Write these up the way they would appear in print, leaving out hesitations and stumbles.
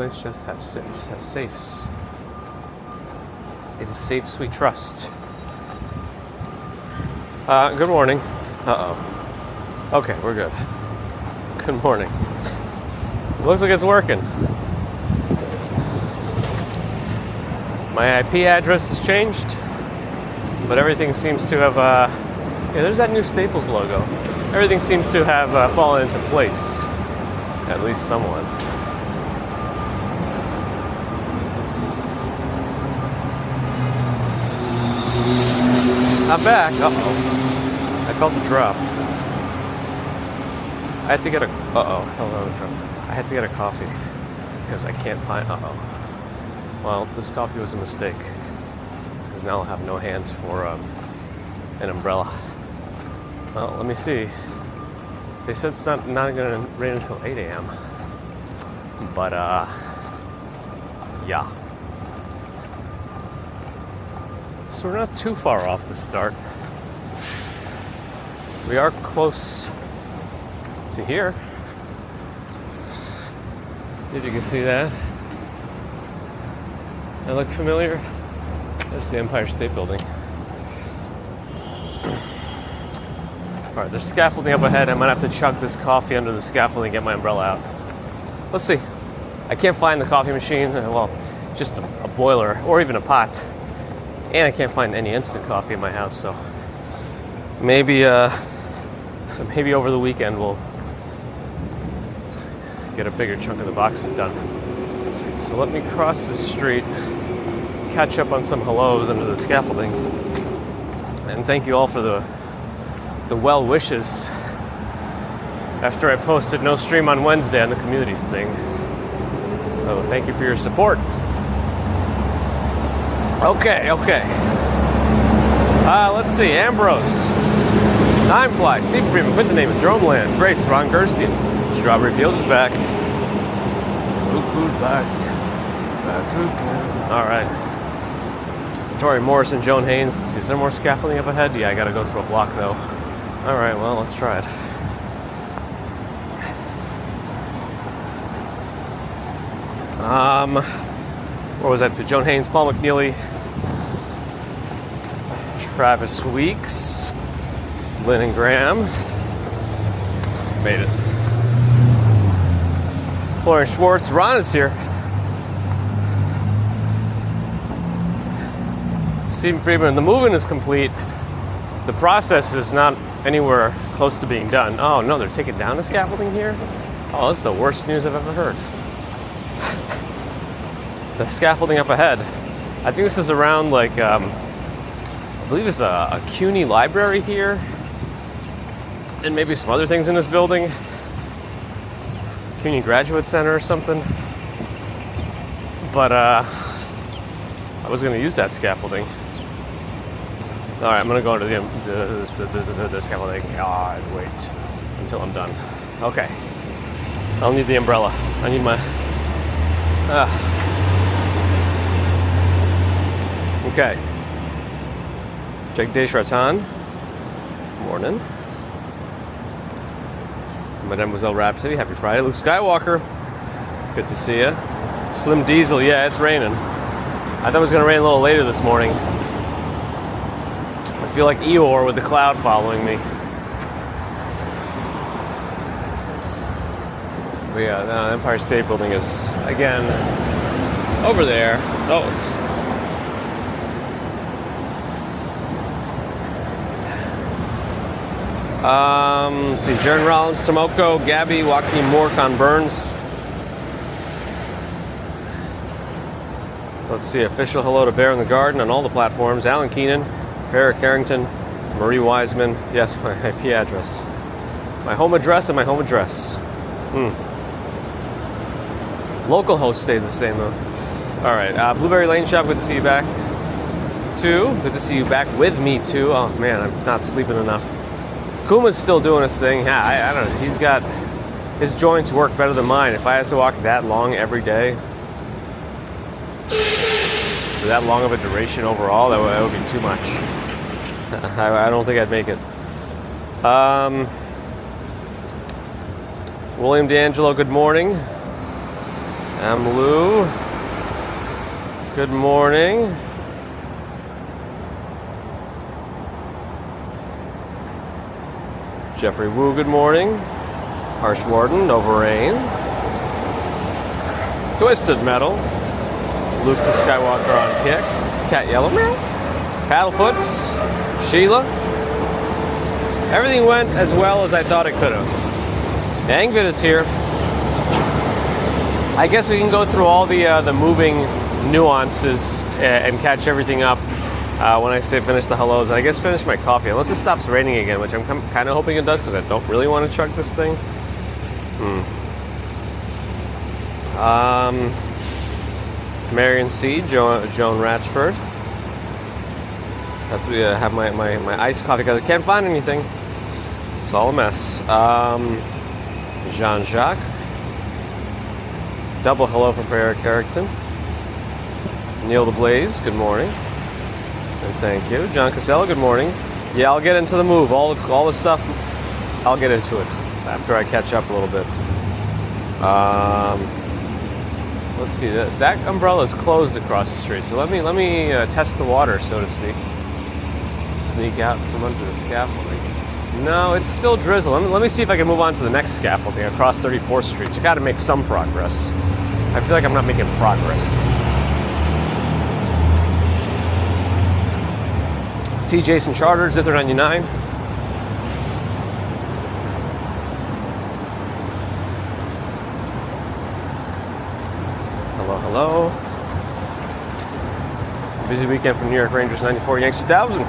place just has safes. In safes we trust. Good morning. Uh-oh. Okay, we're good. Good morning. Looks like it's working. My IP address has changed, but everything seems to have, yeah, there's that new Staples logo. Everything seems to have fallen into place, at least somewhat. I'm back. Uh-oh. I felt the drop. I had to get a, I felt another drop. I had to get a coffee because I can't find, Well, this coffee was a mistake because now I'll have no hands for an umbrella. Well, let me see. They said it's not going to rain until 8 a.m. But, yeah. So we're not too far off the start. We are close to here. If you can see that. That look familiar? That's the Empire State Building. Alright, there's scaffolding up ahead. I might have to chug this coffee under the scaffolding and get my umbrella out. Let's see. I can't find the coffee machine. Well, just a boiler or even a pot. And I can't find any instant coffee in my house, so maybe over the weekend we'll get a bigger chunk of the boxes done. So let me cross the street, catch up on some hellos under the scaffolding, and thank you all for the well wishes after I posted no stream on Wednesday on the communities thing. So thank you for your support. Okay. Let's see. Ambrose, Timefly, Steve Freeman, Quinton Naaman, Jerome Land, Grace, Ron Gerstein, Strawberry Fields is back. Look who's back. All right. Tori Morrison, Joan Haynes. Let's see. Is there more scaffolding up ahead? Yeah, I got to go through a block though. All right. Well, let's try it. Where was that? To Joan Haynes, Paul McNeely, Travis Weeks, Lynn and Graham. Made it. Florian Schwartz. Ron is here. Stephen Friedman. The move-in is complete. The process is not anywhere close to being done. Oh no, they're taking down the scaffolding here? Oh, that's the worst news I've ever heard. The scaffolding up ahead. I think this is around like, I believe it's a CUNY library here. And maybe some other things in this building. CUNY Graduate Center or something. But I was going to use that scaffolding. All right, I'm going to go into the scaffolding. God, wait until I'm done. Okay. I'll need the umbrella. I need my... Okay. Jake Deshratan. Morning. Mademoiselle Rhapsody. Happy Friday. Luke Skywalker. Good to see you. Slim Diesel. Yeah, it's raining. I thought it was going to rain a little later this morning. I feel like Eeyore with the cloud following me. But yeah, the Empire State Building is, again, over there. Oh. Let's see, Jern Rollins, Tomoko, Gabby, Joaquin Moore, Con Burns. Let's see, official hello to Bear in the Garden on all the platforms. Alan Keenan, Barrett Carrington, Marie Wiseman. Yes, my IP address. My home address and my home address. Local host stays the same though. All right, Blueberry Lane Shop, good to see you back. Too, good to see you back with me too. Oh man, I'm not sleeping enough. Kuma's still doing his thing. Yeah, I don't know. He's got, his joints work better than mine. If I had to walk that long every day, for that long of a duration overall, that would be too much. I don't think I'd make it. William D'Angelo, good morning. I'm Lou. Good morning. Jeffrey Wu, good morning. Harsh Warden, Nova Rain. Twisted Metal. Luke the Skywalker on kick. Cat Yellow Meow. Paddlefoots. Sheila. Everything went as well as I thought it could have. Angvid is here. I guess we can go through all the moving nuances and catch everything up when I say finish the hellos. And I guess finish my coffee, unless it stops raining again, which I'm kind of hoping it does because I don't really want to chug this thing. Marion C, Joan Ratchford. That's we have my iced coffee because I can't find anything. It's all a mess. Jean-Jacques. Double hello from Eric Carrington. Neil the Blaze, good morning. And thank you. John Casella, good morning. Yeah, I'll get into the move. All the stuff, I'll get into it after I catch up a little bit. Let's see. That umbrella is closed across the street, so let me test the water, so to speak. Sneak out from under the scaffolding. No, it's still drizzling. Let me see if I can move on to the next scaffolding across 34th Street. You got to make some progress. I feel like I'm not making progress. T. Jason Charter, Zither 99. Hello, hello. Busy weekend from New York Rangers 94, Yanks 2000.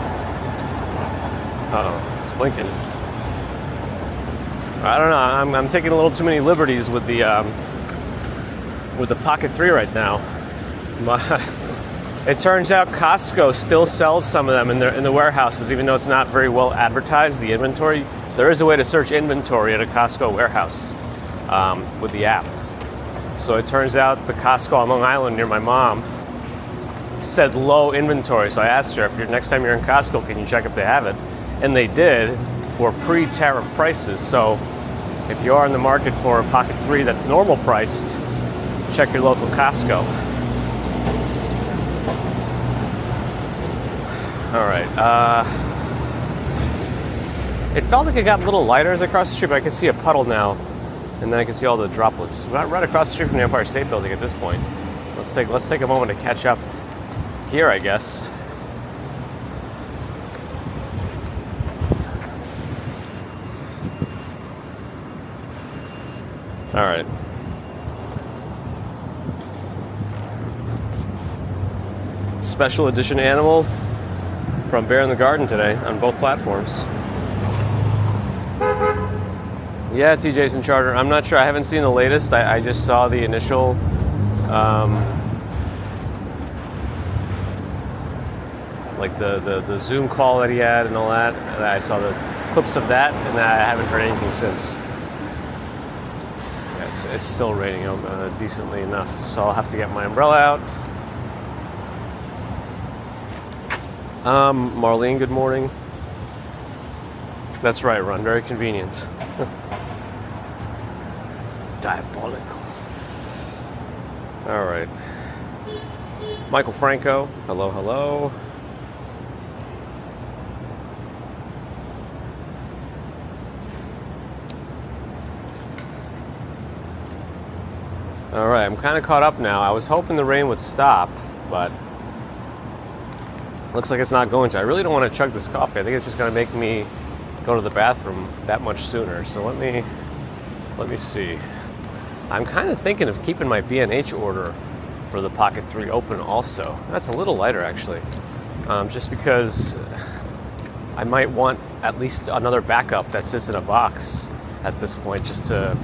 Uh-oh, it's blinking. I don't know. I'm taking a little too many liberties with the Pocket 3 right now. It turns out Costco still sells some of them in the warehouses, even though it's not very well advertised. The inventory, there is a way to search inventory at a Costco warehouse with the app. So it turns out the Costco on Long Island near my mom said low inventory. So I asked her, if next time you're in Costco, can you check if they have it? And they did for pre-tariff prices. So if you are in the market for a Pocket 3 that's normal priced, check your local Costco. All right. It felt like it got a little lighter as I crossed the street, but I can see a puddle now, and then I can see all the droplets. We're right across the street from the Empire State Building at this point. Let's take a moment to catch up here, I guess. All right. Special edition animal from Bear in the Garden today on both platforms. Yeah, T. Jason Charter. I'm not sure. I haven't seen the latest. I just saw the initial like the Zoom call that he had and all that. And I saw the clips of that, and I haven't heard anything since. It's still raining decently enough, so I'll have to get my umbrella out. Marlene, good morning. That's right, Ron. Very convenient. Diabolical. All right. Michael Franco. Hello, hello. All right, I'm kind of caught up now. I was hoping the rain would stop, but looks like it's not going to. I really don't want to chug this coffee. I think it's just going to make me go to the bathroom that much sooner. So let me see. I'm kind of thinking of keeping my B&H order for the Pocket 3 open also. That's a little lighter, actually. Just because I might want at least another backup that sits in a box at this point, just to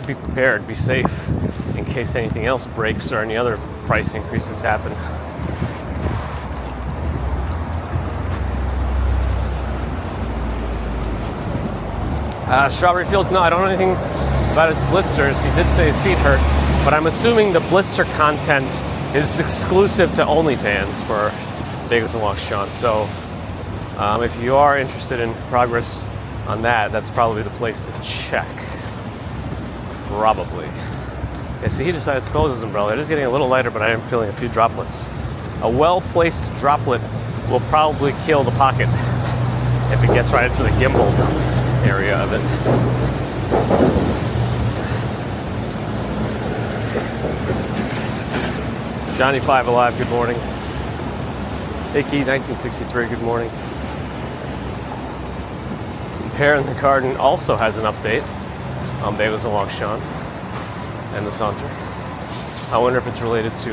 be prepared, be safe in case anything else breaks or any other price increases happen. Strawberry Fields, no, I don't know anything about his blisters. He did say his feet hurt, but I'm assuming the blister content is exclusive to OnlyFans for Bagels and Walks Sean. So if you are interested in progress on that, that's probably the place to check. Probably. Okay, so he decided to close his umbrella. It is getting a little lighter, but I am feeling a few droplets. A well-placed droplet will probably kill the pocket if it gets right into the gimbal area of it. Johnny 5 Alive, good morning. Hickey 1963, good morning. Pear in the Garden also has an update on Bagels and Wakshan and the Saunter. I wonder if it's related to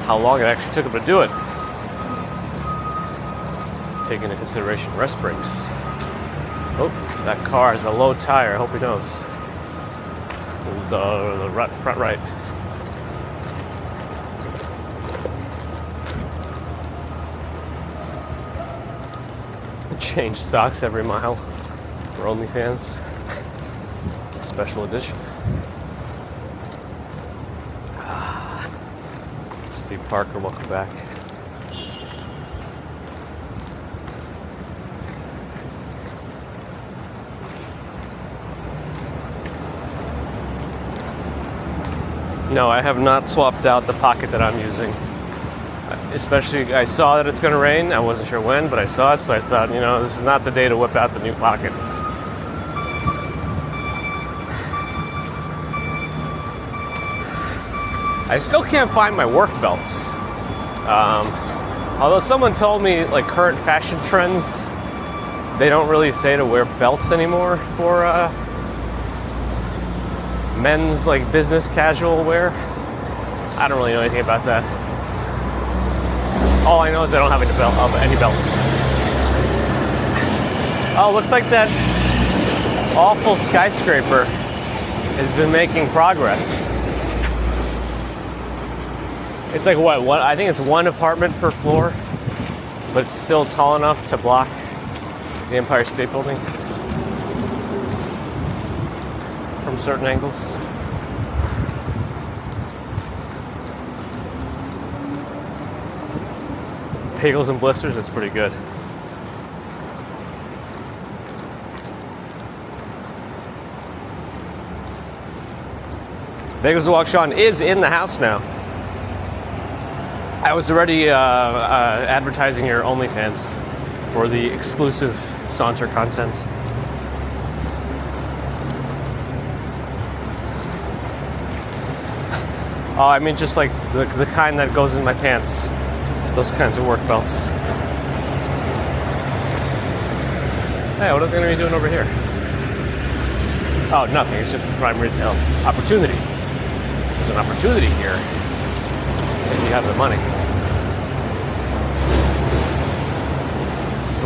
how long it actually took him to do it. Taking into consideration rest breaks. Oh, that car has a low tire. I hope he knows. The front right. Change socks every mile for OnlyFans. Special edition. Steve Parker, welcome back. No, I have not swapped out the pocket that I'm using. Especially, I saw that it's going to rain. I wasn't sure when, but I saw it, so I thought, you know, this is not the day to whip out the new pocket. I still can't find my work belts. Although someone told me, like, current fashion trends, they don't really say to wear belts anymore for men's, like, business casual wear. I don't really know anything about that. All I know is I don't have any belts. Oh, looks like that awful skyscraper has been making progress. It's like what? I think it's one apartment per floor, but it's still tall enough to block the Empire State Building from certain angles. Bagels and blisters, that's pretty good. Bagels and Wakshan is in the house now. I was already advertising your OnlyFans for the exclusive Saunter content. Oh, I mean just like the kind that goes in my pants. Those kinds of work belts. Hey, what are they going to be doing over here? Oh, nothing. It's just a prime retail opportunity. There's an opportunity here if you have the money.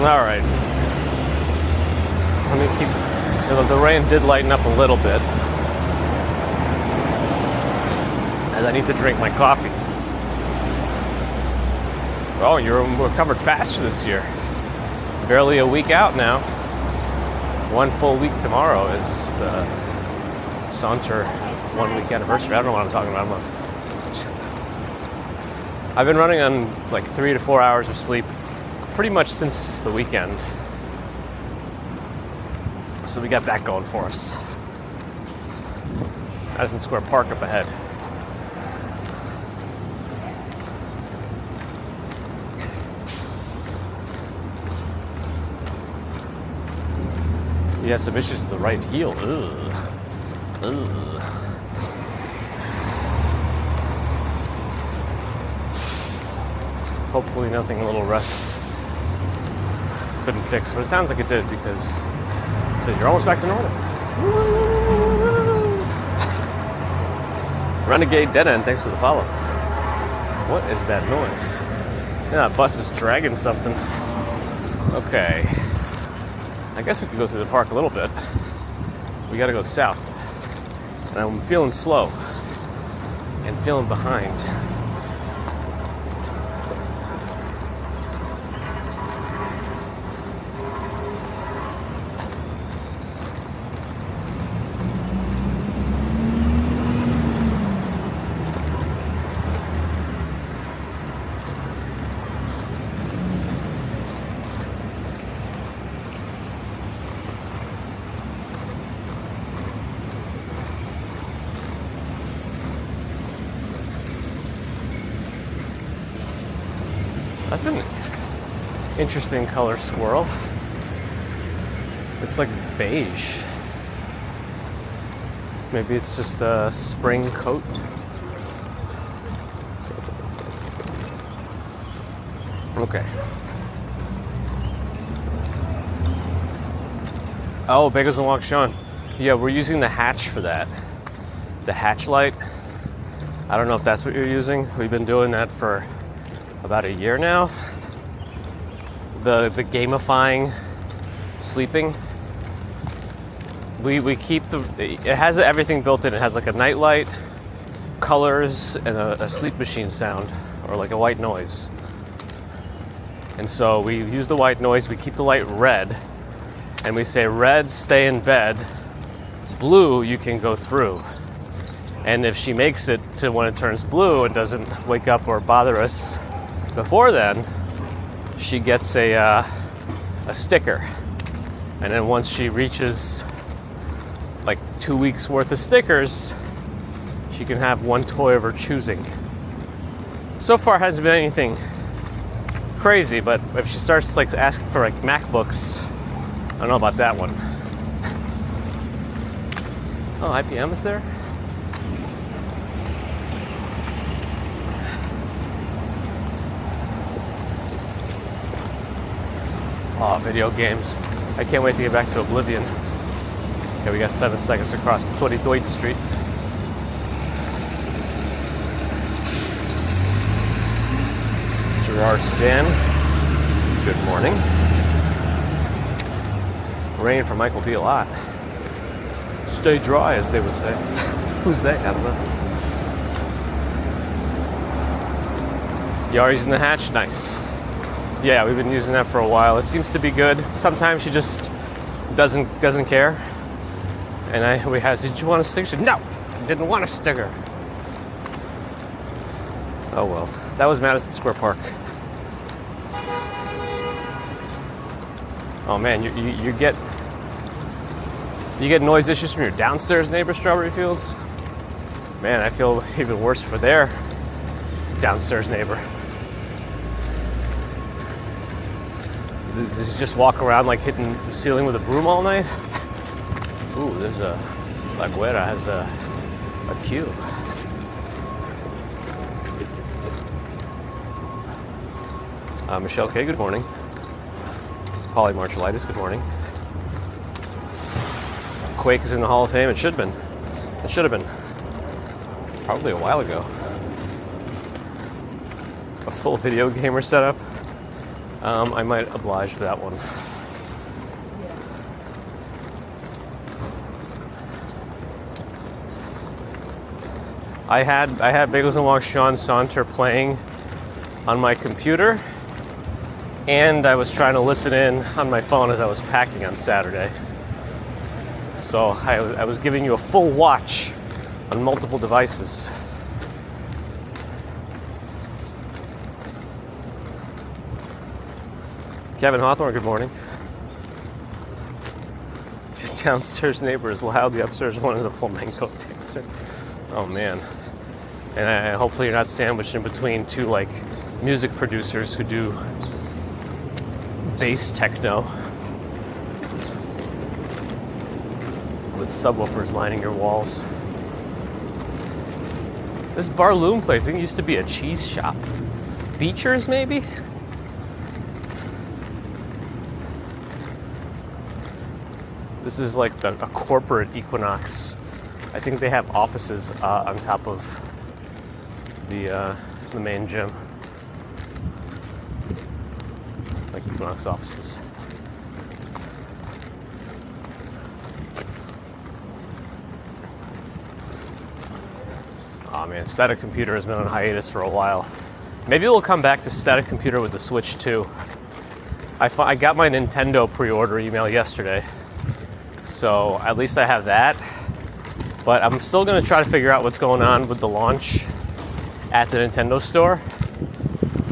All right. Let me keep... The rain did lighten up a little bit. As I need to drink my coffee. Oh, you're recovered faster this year. Barely a week out now. One full week tomorrow is the Saunter 1 week anniversary. I don't know what I'm talking about. I've been running on like 3 to 4 hours of sleep pretty much since the weekend. So we got that going for us. Madison Square Park up ahead. He had some issues with the right heel. Ugh. Ugh. Hopefully nothing a little rest couldn't fix, but it sounds like it did because he said you're almost back to normal. Renegade Dead End, thanks for the follow. What is that noise? Yeah, that bus is dragging something. Okay. I guess we could go through the park a little bit. We gotta go south. And I'm feeling slow and feeling behind. That's an interesting color squirrel. It's like beige. Maybe it's just a spring coat. Okay. Oh, Bagels and Walk Sean. Yeah, we're using the hatch for that. The hatch light. I don't know if that's what you're using. We've been doing that for about a year now. The gamifying sleeping. We keep it has everything built in. It has like a night light, colors, and a sleep machine sound, or like a white noise. And so we use the white noise, we keep the light red, and we say, red, stay in bed, blue, you can go through. And if she makes it to when it turns blue and doesn't wake up or bother us before then, she gets a sticker. And then once she reaches like 2 weeks worth of stickers, she can have one toy of her choosing. So far hasn't been anything crazy, but if she starts like asking for like MacBooks, I don't know about that one. Oh, IBM is there? Oh, video games. I can't wait to get back to Oblivion. Okay, we got 7 seconds to cross 22nd Street. Gerard Stan, good morning. Rain for Michael B. a lot. Stay dry, as they would say. Who's they? I don't know. You are using the hatch? Nice. Yeah, we've been using that for a while. It seems to be good. Sometimes she just doesn't care. And we had, did you want a sticker? She said, no, I didn't want a sticker. Oh well, that was Madison Square Park. Oh man, you get noise issues from your downstairs neighbor, Strawberry Fields. Man, I feel even worse for their downstairs neighbor. Does he just walk around like hitting the ceiling with a broom all night? Ooh, there's La Guerra has a queue. Michelle K, good morning. Polly Marshalitis, good morning. Quake is in the Hall of Fame. It should have been. It should have been. Probably a while ago. A full video gamer setup. I might oblige for that one. I had Bagels and Walk Sean Saunter playing on my computer, and I was trying to listen in on my phone as I was packing on Saturday. So I was giving you a full watch on multiple devices. Kevin Hawthorne, good morning. Your downstairs neighbor is loud, the upstairs one is a flamenco dancer. Oh man. And hopefully you're not sandwiched in between two like music producers who do bass techno with subwoofers lining your walls. This Barloom place, I think it used to be a cheese shop. Beechers maybe? This is like a corporate Equinox. I think they have offices on top of the main gym. Like Equinox offices. Oh man, Static Computer has been on hiatus for a while. Maybe we'll come back to Static Computer with the Switch 2. I got my Nintendo pre-order email yesterday. So at least I have that. But I'm still going to try to figure out what's going on with the launch at the Nintendo store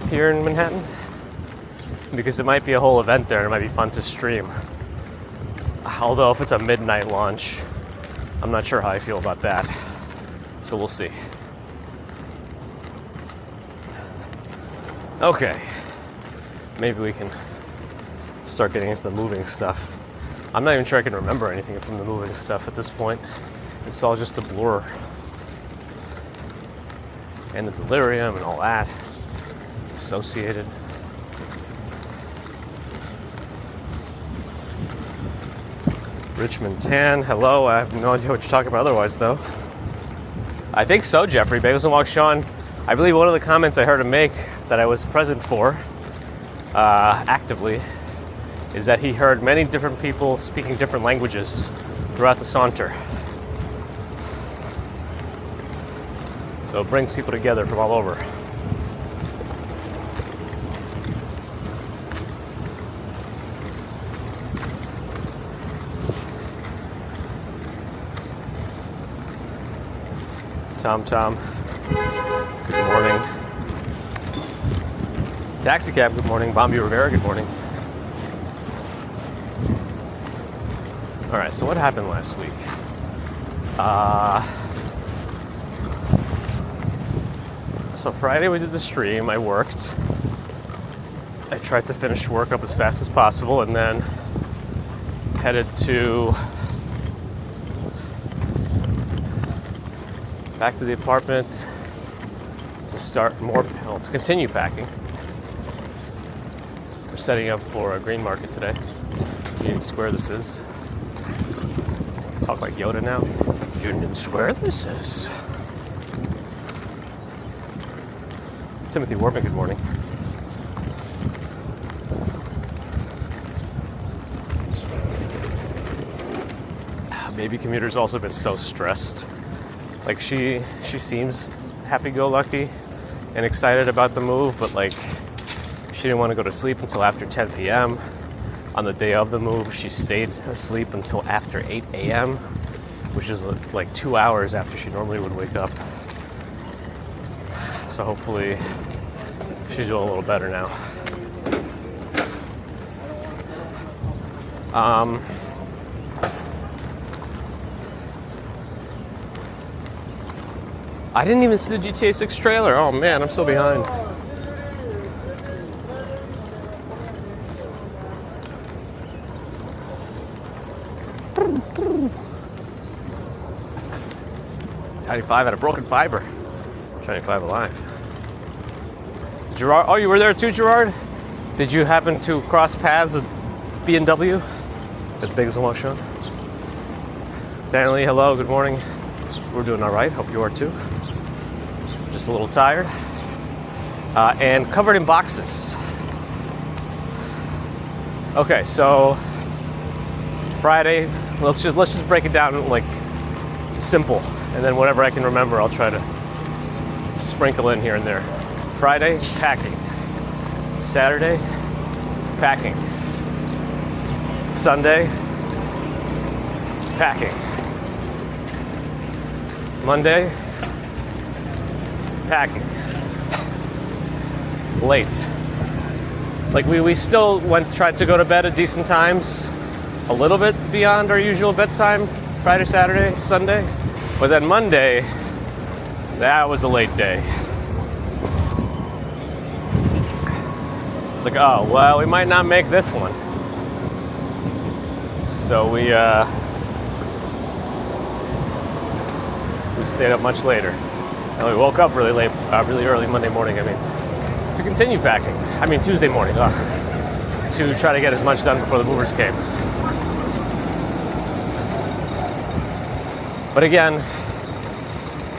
here in Manhattan. Because it might be a whole event there and it might be fun to stream. Although if it's a midnight launch, I'm not sure how I feel about that. So we'll see. Okay. maybe we can start getting into the moving stuff. I'm not even sure I can remember anything from the moving stuff at this point. It's all just a blur. And the delirium and all that associated. Richmond Tan, hello. I have no idea what you're talking about otherwise, though. I think so, Jeffrey. Bagels and Walk Sean. I believe one of the comments I heard him make that I was present for actively is that he heard many different people speaking different languages throughout the saunter. So it brings people together from all over. Tom, good morning. Taxi Cab, good morning. Bombi Rivera, good morning. All right, so what happened last week? So Friday we did the stream, I worked. I tried to finish work up as fast as possible and then headed back to the apartment to to continue packing. We're setting up for a green market today. Union Square this is. Talk like Yoda now. Union Square this is. Timothy Warman, good morning. Baby commuter's also been so stressed. Like she seems happy-go-lucky and excited about the move, but like she didn't want to go to sleep until after 10 p.m. On the day of the move, she stayed asleep until after 8 a.m., which is like 2 hours after she normally would wake up. So hopefully she's doing a little better now. I didn't even see the GTA 6 trailer. Oh man, I'm so behind. Tiny 5 had a broken fiber. Tiny 5 alive. Gerard, oh, you were there too, Gerard? Did you happen to cross paths with B&W? As big as the one show? Stanley, hello, good morning. We're doing all right, hope you are too. Just a little tired. And covered in boxes. Okay, so Friday, let's just break it down like simple, and then whatever I can remember I'll try to sprinkle in here and there. Friday, packing. Saturday, packing. Sunday, packing. Monday, packing. Late. Like we still tried to go to bed at decent times, a little bit beyond our usual bedtime, Friday, Saturday, Sunday. But then Monday, that was a late day. It's like, oh, well, we might not make this one. So we stayed up much later. And we woke up really late, really early Monday morning, to continue packing. Tuesday morning, to try to get as much done before the movers came. But again,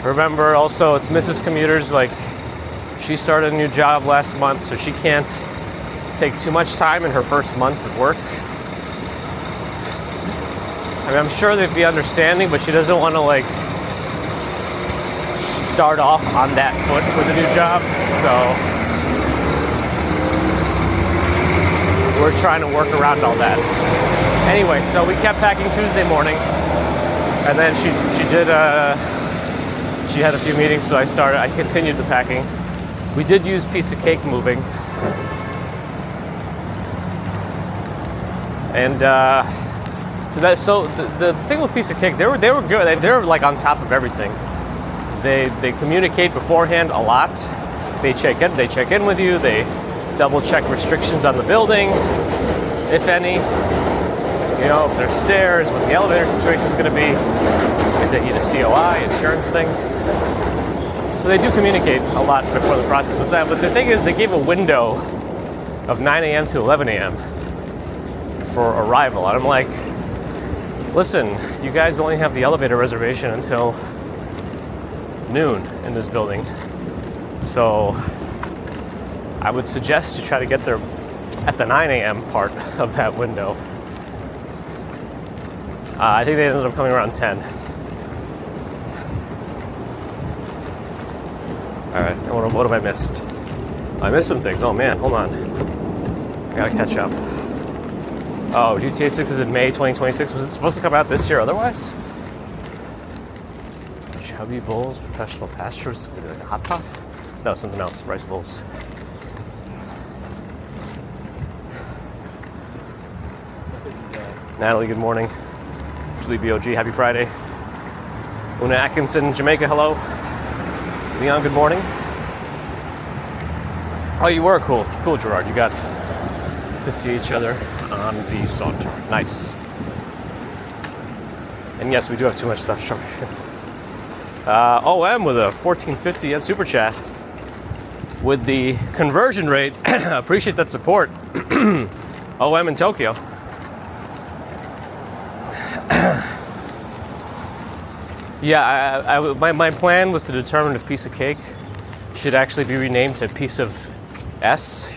remember also it's Mrs. Commuter's, like, she started a new job last month, so she can't take too much time in her first month of work. I'm sure they'd be understanding, but she doesn't want to, like, start off on that foot with a new job. So we're trying to work around all that. Anyway, so we kept packing Tuesday morning, and then she had a few meetings, so I continued the packing. We did use Piece of Cake moving, and so the thing with Piece of Cake, they were good. They were like on top of everything. They communicate beforehand a lot. They check in with you. They double check restrictions on the building, if any. You know, if there's stairs, what the elevator situation is going to be, if they need a COI, insurance thing. So they do communicate a lot before the process with that. But the thing is, they gave a window of 9 a.m. to 11 a.m. for arrival. And I'm like, listen, you guys only have the elevator reservation until noon in this building. So I would suggest you try to get there at the 9 a.m. part of that window. I think they ended up coming around 10. All right, what have I missed? I missed some things. Oh man, hold on. I gotta catch up. Oh, GTA 6 is in May 2026. Was it supposed to come out this year otherwise? Chubby Bulls, professional pastures, like a hot pot? No, something else. Rice bowls. Natalie, good morning. Julie BOG, happy Friday. Una Atkinson, Jamaica, hello. Leon, good morning. Oh, you were cool. Cool, Gerard. You got to see each other on the saunter. Nice. And yes, we do have too much stuff. OM with a 1450 as super chat. With the conversion rate, appreciate that support. OM in Tokyo. Yeah, my plan was to determine if Piece of Cake should actually be renamed to Piece of S.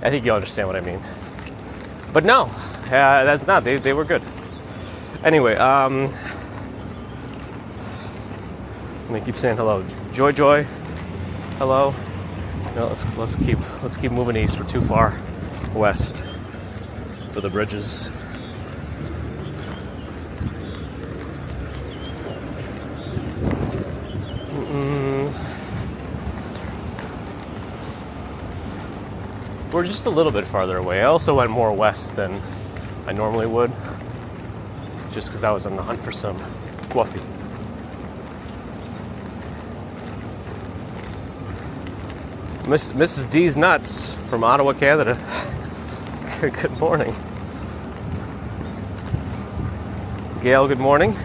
I think you understand what I mean. But no, that's not. They were good. Anyway, let me keep saying hello. Joy, hello. No, let's keep moving east. We're too far west for the bridges. We're just a little bit farther away. I also went more west than I normally would, just because I was on the hunt for some coffee. Mrs. D's Nuts from Ottawa, Canada. Good morning. Gail, good morning.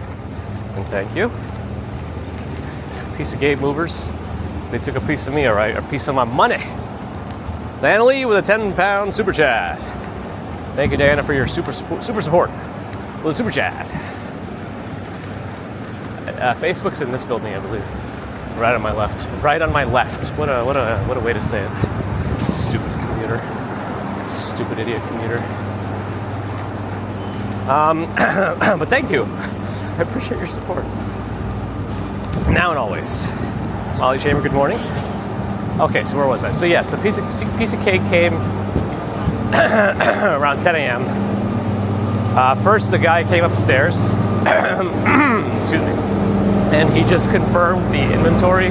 And thank you. Piece of Gate Movers. They took a piece of me, all right? A piece of my money. Diana Lee with a 10-pound super chat. Thank you, Diana, for your super support with a super chat. Facebook's in this building, I believe. Right on my left. Right on my left. What a way to say it. Stupid commuter. Stupid idiot commuter. But thank you. I appreciate your support. Now and always. Molly Chamber, good morning. Okay, so where was I? So yes, a piece of cake came around 10 a.m. First, the guy came upstairs. Excuse me. And he just confirmed the inventory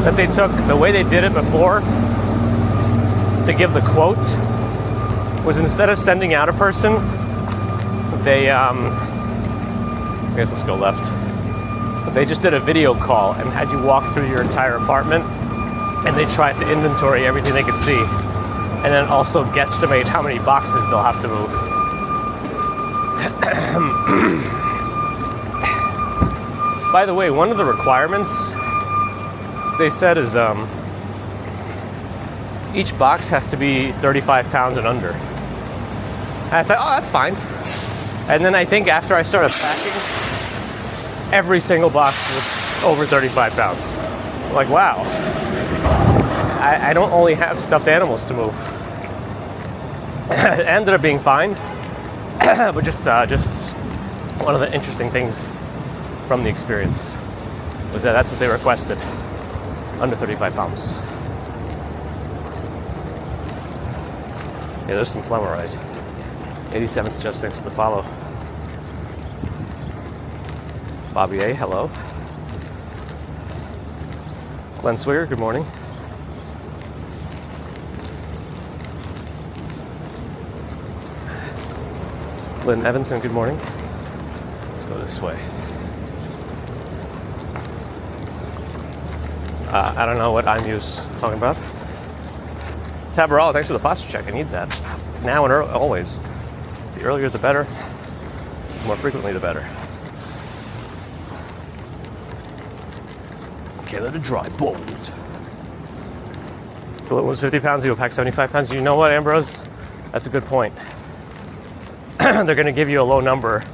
that they took. The way they did it before to give the quote was instead of sending out a person, they I guess let's go left. They just did a video call and had you walk through your entire apartment, and they tried to inventory everything they could see, and then also guesstimate how many boxes they'll have to move. By the way, one of the requirements they said is each box has to be 35 pounds and under. And I thought, oh, that's fine. And then I think after I started packing, every single box was over 35 pounds. I'm like, wow. I don't only have stuffed animals to move. It ended up being fine, but just one of the interesting things from the experience was that that's what they requested, under 35 pounds. Yeah, there's some flammorite. 87th just thanks for the follow. Bobby A, hello. Glenn Swigger, good morning. Lynn Evanson, good morning. Let's go this way. I don't know what I'm talking about. Tabarella, thanks for the posture check. I need that. Now and always. The earlier the better. The more frequently the better. Canada Dry Bold. If it was 50 pounds, he would pack 75 pounds. You know what, Ambrose? That's a good point. They're going to give you a low number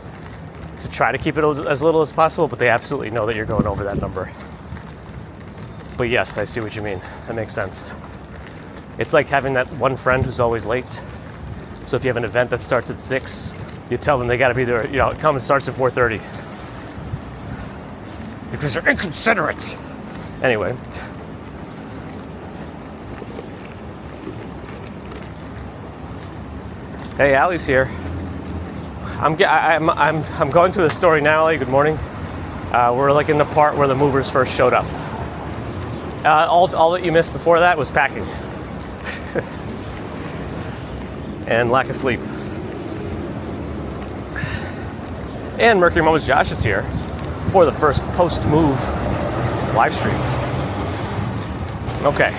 to try to keep it as little as possible, but they absolutely know that you're going over that number. But yes, I see what you mean. That makes sense. It's like having that one friend who's always late. So if you have an event that starts at 6, you tell them they got to be there, tell them it starts at 4:30. Because they're inconsiderate. Anyway. Hey, Allie's here. I'm going through the story now, Allie. Good morning. We're like in the part where the movers first showed up. All that you missed before that was packing. And lack of sleep. And Mercury Moments Josh is here for the first post-move live stream. Okay.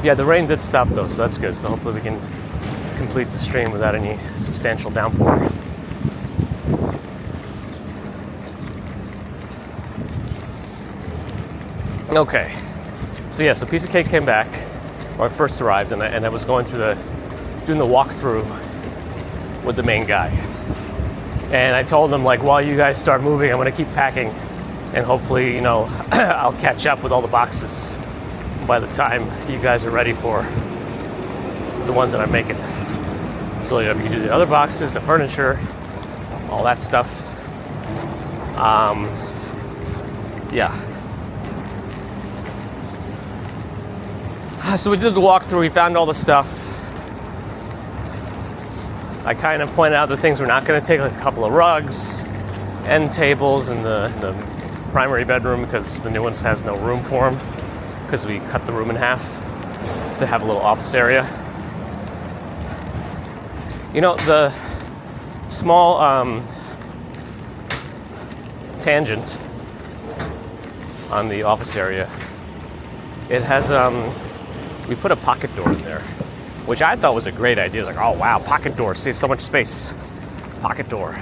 Yeah, the rain did stop though, so that's good. So hopefully we can complete the stream without any substantial downpour. Okay. So yeah, so Piece of Cake came back when I first arrived, and I was going through doing the walkthrough with the main guy. And I told him, like, while you guys start moving, I'm gonna keep packing, and hopefully, I'll catch up with all the boxes by the time you guys are ready for the ones that I'm making. So if you can do the other boxes, the furniture, all that stuff. Yeah. So we did the walkthrough, we found all the stuff. I kind of pointed out the things we're not going to take, like a couple of rugs, end tables in the primary bedroom because the new ones has no room for them because we cut the room in half to have a little office area. The small tangent on the office area, it has we put a pocket door in there, which I thought was a great idea. It was like, oh wow, pocket door saves so much space. Pocket door.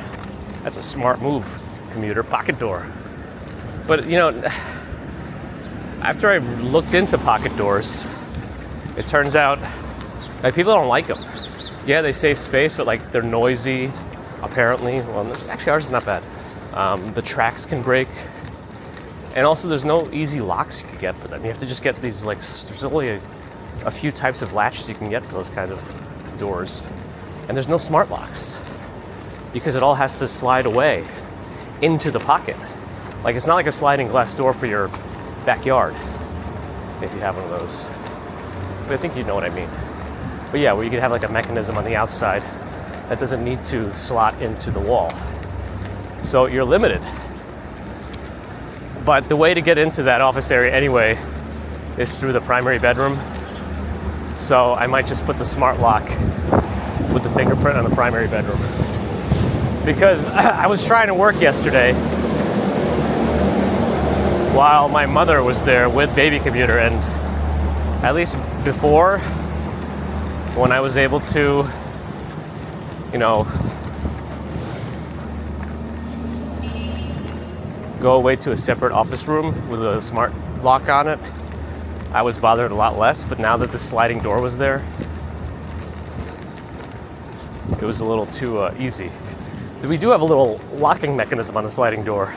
That's a smart move, commuter. Pocket door. But after I looked into pocket doors, it turns out like people don't like them. Yeah, they save space, but like they're noisy, apparently. Well, actually ours is not bad. The tracks can break. And also there's no easy locks you can get for them. You have to just get these, like, there's only a few types of latches you can get for those kinds of doors. And there's no smart locks because it all has to slide away into the pocket. Like, it's not like a sliding glass door for your backyard if you have one of those. But I think you know what I mean. But yeah, where you could have like a mechanism on the outside that doesn't need to slot into the wall. So you're limited. But the way to get into that office area anyway is through the primary bedroom. So I might just put the smart lock with the fingerprint on the primary bedroom. Because I was trying to work yesterday while my mother was there with baby commuter, and at least before, when I was able to, go away to a separate office room with a smart lock on it, I was bothered a lot less. But now that the sliding door was there, it was a little too easy. We do have a little locking mechanism on the sliding door,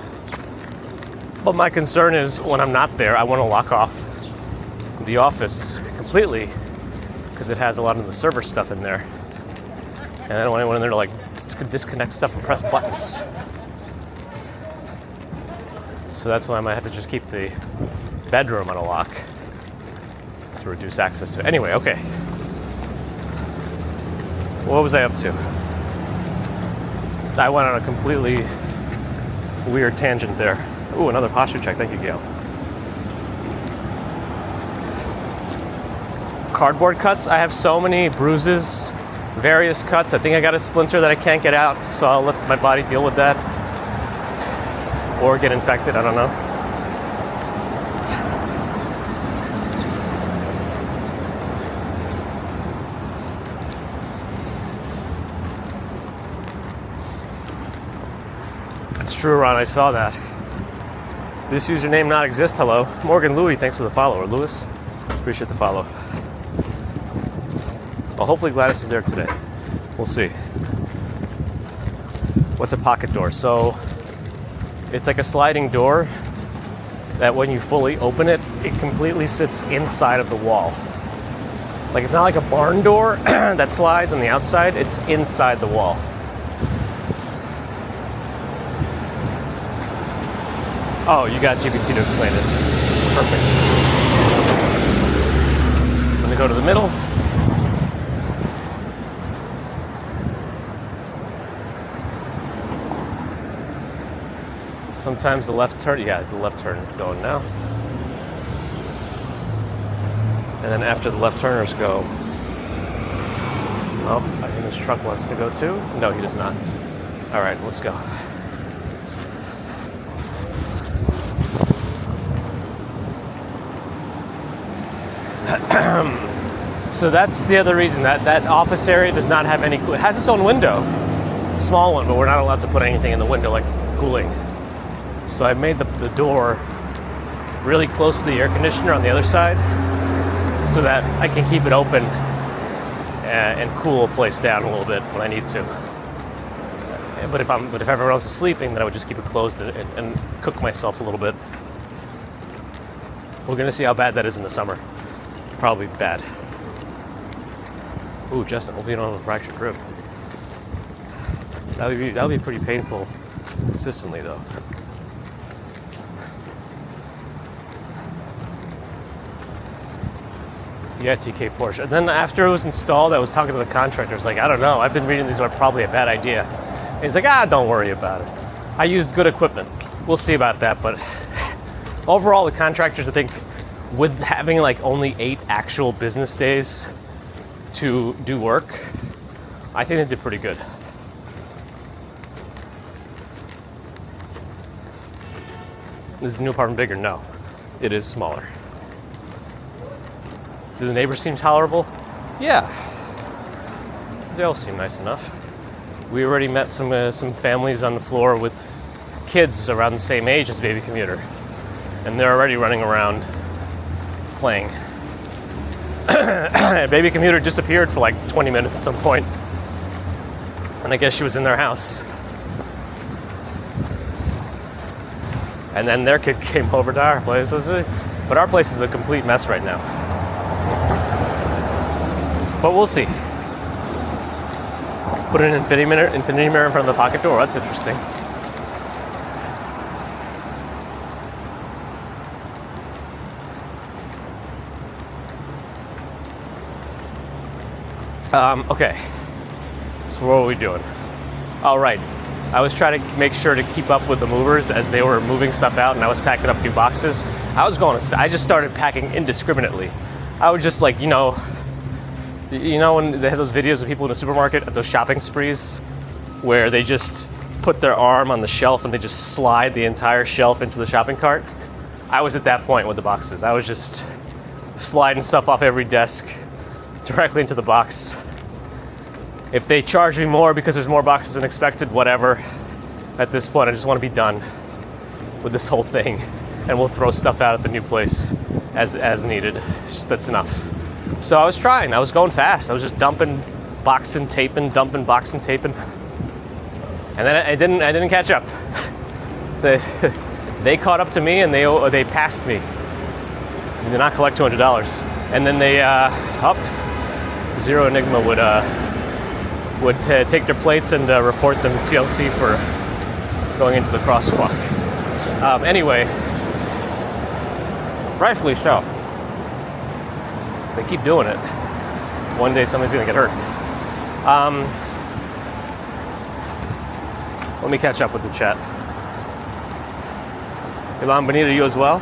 but my concern is when I'm not there, I want to lock off the office completely because it has a lot of the server stuff in there, and I don't want anyone in there to like disconnect stuff and press buttons. So that's why I might have to just keep the bedroom on a lock to reduce access to it. Anyway, okay. What was I up to? I went on a completely weird tangent there. Ooh, another posture check. Thank you, Gail. Cardboard cuts. I have so many bruises, various cuts. I think I got a splinter that I can't get out, so I'll let my body deal with that. Or get infected, I don't know. true, Ron. I saw that. This username not exist. Hello. Morgan Louie, thanks for the follow. Or Lewis, appreciate the follow. Well, hopefully Gladys is there today. We'll see. What's a pocket door? So it's like a sliding door that when you fully open it, it completely sits inside of the wall. Like it's not like a barn door that slides on the outside, it's inside the wall. Oh, you got GPT to explain it. Perfect. I'm gonna go to the middle. Sometimes the left turn, yeah, the left turn is going now. And then after the left turners go, oh, I think this truck wants to go too. No, he does not. All right, let's go. So that's the other reason that office area does not have any. It has its own window, a small one, but we're not allowed to put anything in the window like cooling. So I made the door really close to the air conditioner on the other side, so that I can keep it open and cool a place down a little bit when I need to. But if everyone else is sleeping, then I would just keep it closed and cook myself a little bit. We're gonna see how bad that is in the summer. Probably bad. Ooh, Justin, hopefully you don't have a fractured rib. That'll be pretty painful consistently, though. Yeah, TK Porsche. And then after it was installed, I was talking to the contractor. I was like, I don't know. I've been reading these are probably a bad idea. And he's like, don't worry about it. I used good equipment. We'll see about that. But overall, the contractors, I think, with having like only 8 actual business days to do work, I think they did pretty good. Is the new apartment bigger? No, it is smaller. Do the neighbors seem tolerable? Yeah, they all seem nice enough. We already met some families on the floor with kids around the same age as Baby Commuter, and they're already running around playing. Baby Commuter disappeared for like 20 minutes at some point, and I guess she was in their house. And then their kid came over to our place. But our place is a complete mess right now. But we'll see. Put an infinity mirror in front of the pocket door. That's interesting. Okay. So what are we doing? All right. I was trying to make sure to keep up with the movers as they were moving stuff out, and I was packing up new boxes. I just started packing indiscriminately. I would just like, you know when they have those videos of people in the supermarket at those shopping sprees where they just put their arm on the shelf and they just slide the entire shelf into the shopping cart? I was at that point with the boxes. I was just sliding stuff off every desk directly into the box. If they charge me more because there's more boxes than expected, whatever. At this point, I just want to be done with this whole thing, and we'll throw stuff out at the new place as needed. That's enough. So I was trying. I was going fast. I was just dumping, boxing, taping, dumping, boxing, taping, and then I didn't catch up. They caught up to me, and they passed me. They did not collect $200, and then Zero Enigma would take their plates and report them to TLC for going into the crosswalk. Anyway, rightfully so. They keep doing it. One day somebody's gonna get hurt. Let me catch up with the chat. Ilan Bonita, you as well?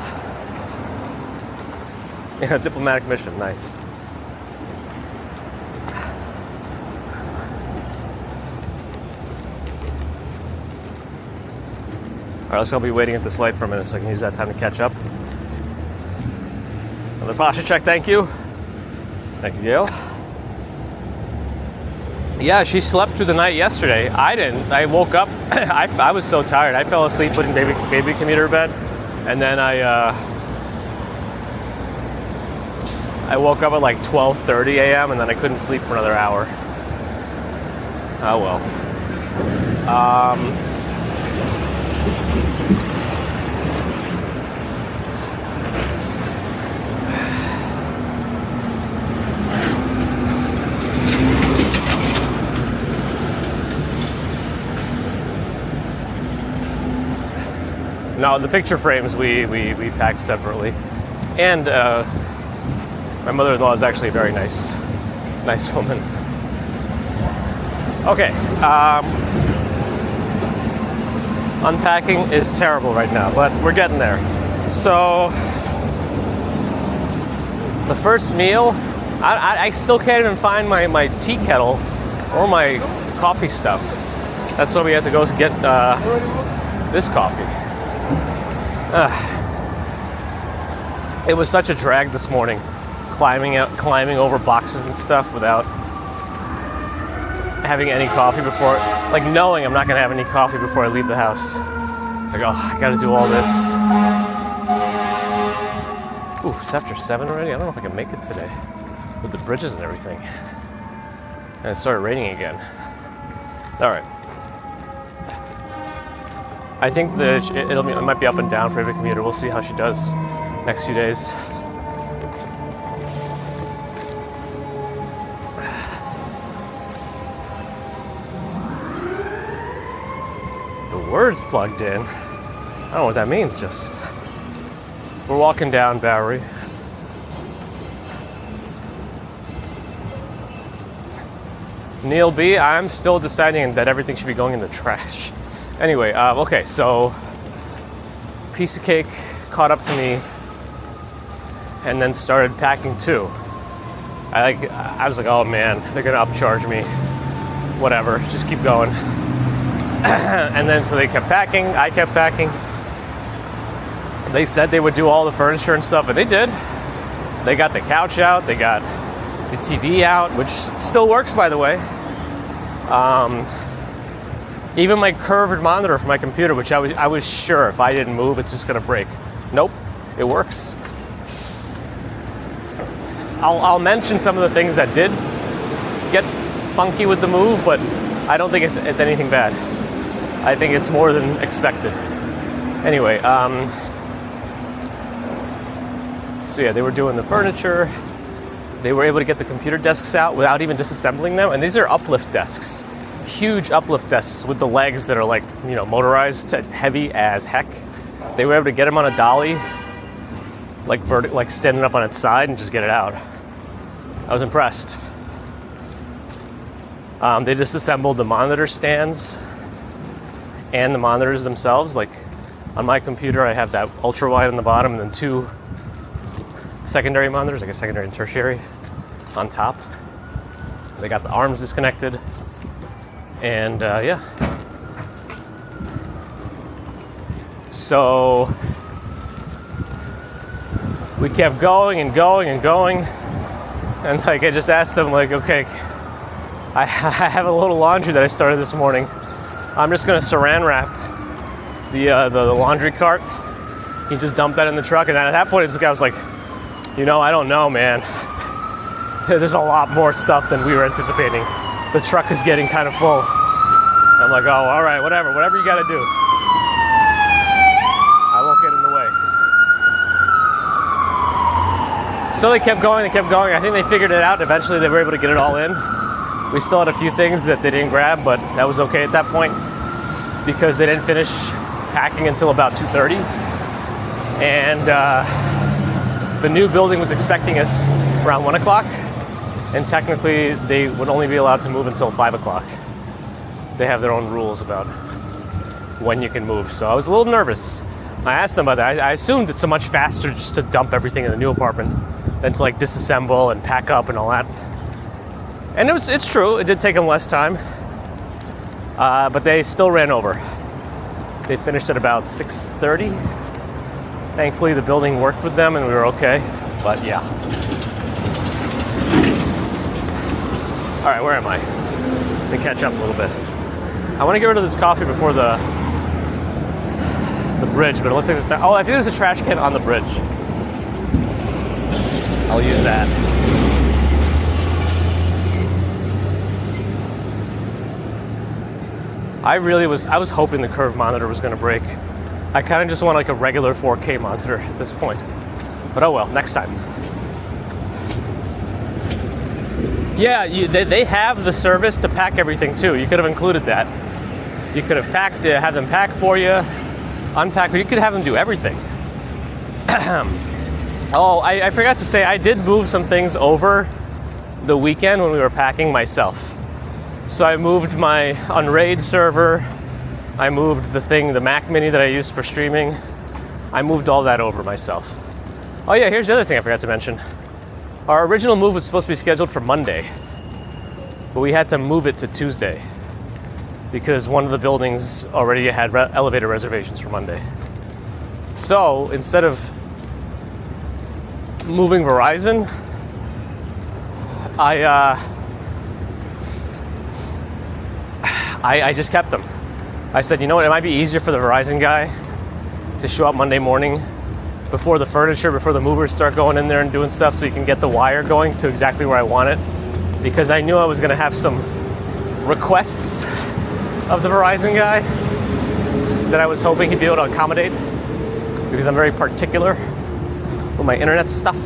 Yeah, diplomatic mission, nice. All right, so I'll be waiting at this light for a minute so I can use that time to catch up. Another posture check, thank you. Thank you, Gail. Yeah, she slept through the night yesterday. I didn't. I woke up. I was so tired. I fell asleep putting baby Commuter to bed, and then I woke up at like 12:30 a.m. and then I couldn't sleep for another hour. Oh well. No, the picture frames we packed separately, and my mother-in-law is actually a very nice woman. Okay, unpacking is terrible right now, but we're getting there. So the first meal, I still can't even find my tea kettle or my coffee stuff. That's why we had to go get this coffee. It was such a drag this morning, climbing over boxes and stuff without having any coffee before, like knowing I'm not gonna have any coffee before I leave the house. It's like, oh, I gotta do all this. Ooh, it's after 7 already? I don't know if I can make it today with the bridges and everything. And it started raining again. All right. I think it might be up and down for every commuter. We'll see how she does next few days. The word's plugged in. I don't know what that means, just. We're walking down Bowery. Neil B, I'm still deciding that everything should be going in the trash. Anyway, okay, so piece of cake caught up to me and then started packing too. I was like, oh man, they're gonna upcharge me. Whatever, just keep going. And then so they kept packing, I kept packing. They said they would do all the furniture and stuff, and they did. They got the couch out, they got the TV out, which still works, by the way. Even my curved monitor for my computer, which I was sure if I didn't move, it's just gonna break. Nope, it works. I'll mention some of the things that did get funky with the move, but I don't think it's anything bad. I think it's more than expected. Anyway, so yeah, they were doing the furniture. They were able to get the computer desks out without even disassembling them, and these are uplift desks. Huge uplift desks with the legs that are like, motorized, heavy as heck. They were able to get them on a dolly, like standing up on its side and just get it out. I was impressed. They disassembled the monitor stands and the monitors themselves. Like on my computer, I have that ultra wide on the bottom and then two secondary monitors, like a secondary and tertiary on top. They got the arms disconnected. And yeah. So we kept going and going and going. And like I just asked them, like, okay, I have a little laundry that I started this morning. I'm just gonna saran wrap the laundry cart. You just dump that in the truck. And then at that point, this guy was like, I don't know, man. There's a lot more stuff than we were anticipating. The truck is getting kind of full. I'm like, oh, all right, whatever you gotta do. I won't get in the way. So they kept going. I think they figured it out. Eventually they were able to get it all in. We still had a few things that they didn't grab, but that was okay at that point because they didn't finish packing until about 2:30. And the new building was expecting us around 1 o'clock. And technically, they would only be allowed to move until 5 o'clock. They have their own rules about when you can move. So I was a little nervous. I asked them about that. I assumed it's so much faster just to dump everything in the new apartment than to like disassemble and pack up and all that. And it's true. It did take them less time. But they still ran over. They finished at about 6:30. Thankfully, the building worked with them and we were okay. But yeah. All right, where am I? and catch up a little bit. I want to get rid of this coffee before the bridge, but it looks like there's I think there's a trash can on the bridge. I'll use that. I was hoping the curve monitor was going to break. I kind of just want like a regular 4K monitor at this point. But oh well, next time. Yeah, they have the service to pack everything too. You could have included that. You could have have them pack for you, unpack, but you could have them do everything. Oh, I forgot to say, I did move some things over the weekend when we were packing myself. So I moved my Unraid server, I moved the Mac Mini that I use for streaming. I moved all that over myself. Oh yeah, here's the other thing I forgot to mention. Our original move was supposed to be scheduled for Monday, but we had to move it to Tuesday because one of the buildings already had elevator reservations for Monday. So instead of moving Verizon, I just kept them. I said, you know what, it might be easier for the Verizon guy to show up Monday morning before the movers start going in there and doing stuff, so you can get the wire going to exactly where I want it. Because I knew I was going to have some requests of the Verizon guy that I was hoping he'd be able to accommodate, because I'm very particular with my internet stuff.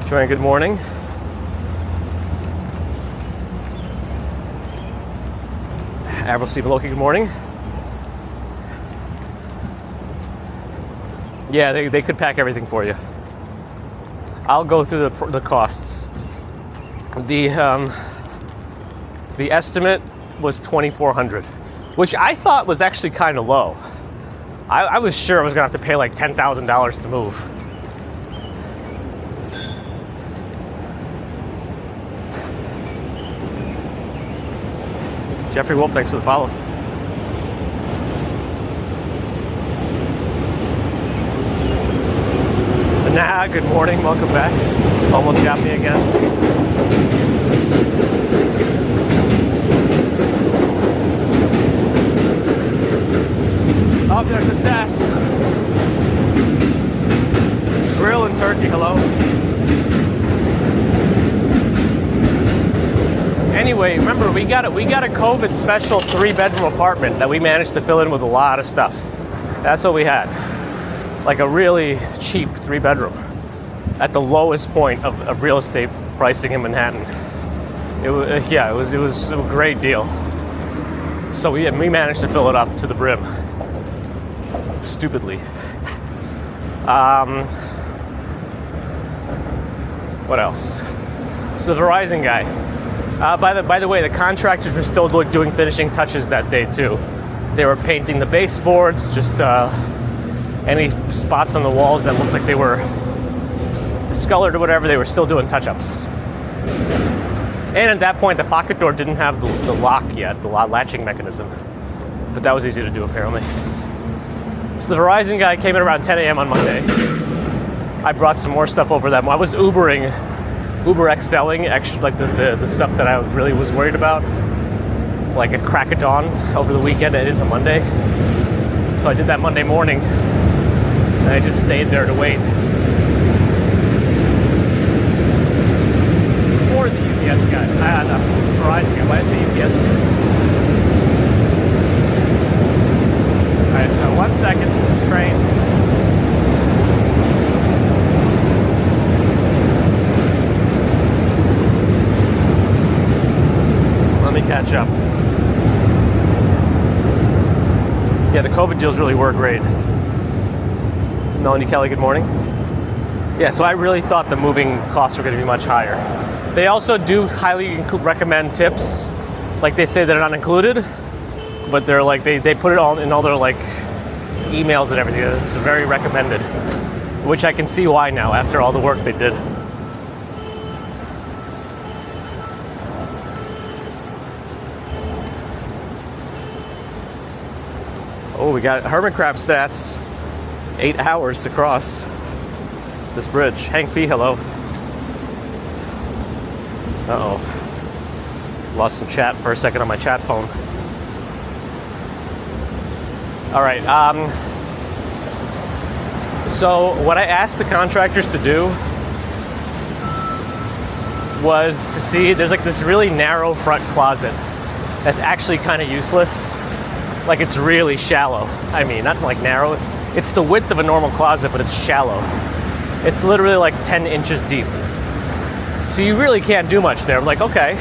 Joanne, good morning. Avril Stephen Loki, good morning. Yeah, they could pack everything for you. I'll go through the costs. The estimate was $2,400, which I thought was actually kind of low. I was sure I was gonna have to pay like $10,000 to move. Jeffrey Wolf, thanks for the follow. Nah, good morning, welcome back. Almost got me again. Oh, there's the stats. Grill and turkey, hello. Anyway, remember, we got a COVID special 3-bedroom apartment that we managed to fill in with a lot of stuff. That's what we had. Like a really cheap 3-bedroom at the lowest point of real estate pricing in Manhattan. It was a great deal. So we managed to fill it up to the brim. Stupidly. What else? So the Verizon guy. By the way, the contractors were still doing finishing touches that day too. They were painting the baseboards, just any spots on the walls that looked like they were discolored or whatever, they were still doing touch-ups. And at that point, the pocket door didn't have the lock yet, the latching mechanism. But that was easy to do, apparently. So the Verizon guy came in around 10 a.m. on Monday. I brought some more stuff over that. I was Uber XLing extra, like the stuff that I really was worried about, like a crack of dawn over the weekend and into Monday. So I did that Monday morning, and I just stayed there to wait for the UPS guy. The Verizon guy. Why did I say UPS guy? All right, so 1 second, train. Let me catch up. Yeah, the COVID deals really were great. Melanie Kelly, good morning. Yeah, so I really thought the moving costs were going to be much higher. They also do highly recommend tips. Like they say they're not included, but they're like they put it all in all their like emails and everything. This is very recommended, which I can see why now after all the work they did. Oh, we got hermit crab stats. 8 hours to cross. this bridge. Hank B, hello. Uh-oh. Lost some chat for a second on my chat phone. All right. So what I asked the contractors to do was to see, there's like this really narrow front closet that's actually kind of useless. Like it's really shallow. I mean, not like narrow. It's the width of a normal closet, but it's shallow. It's literally like 10 inches deep. So you really can't do much there. I'm like, okay,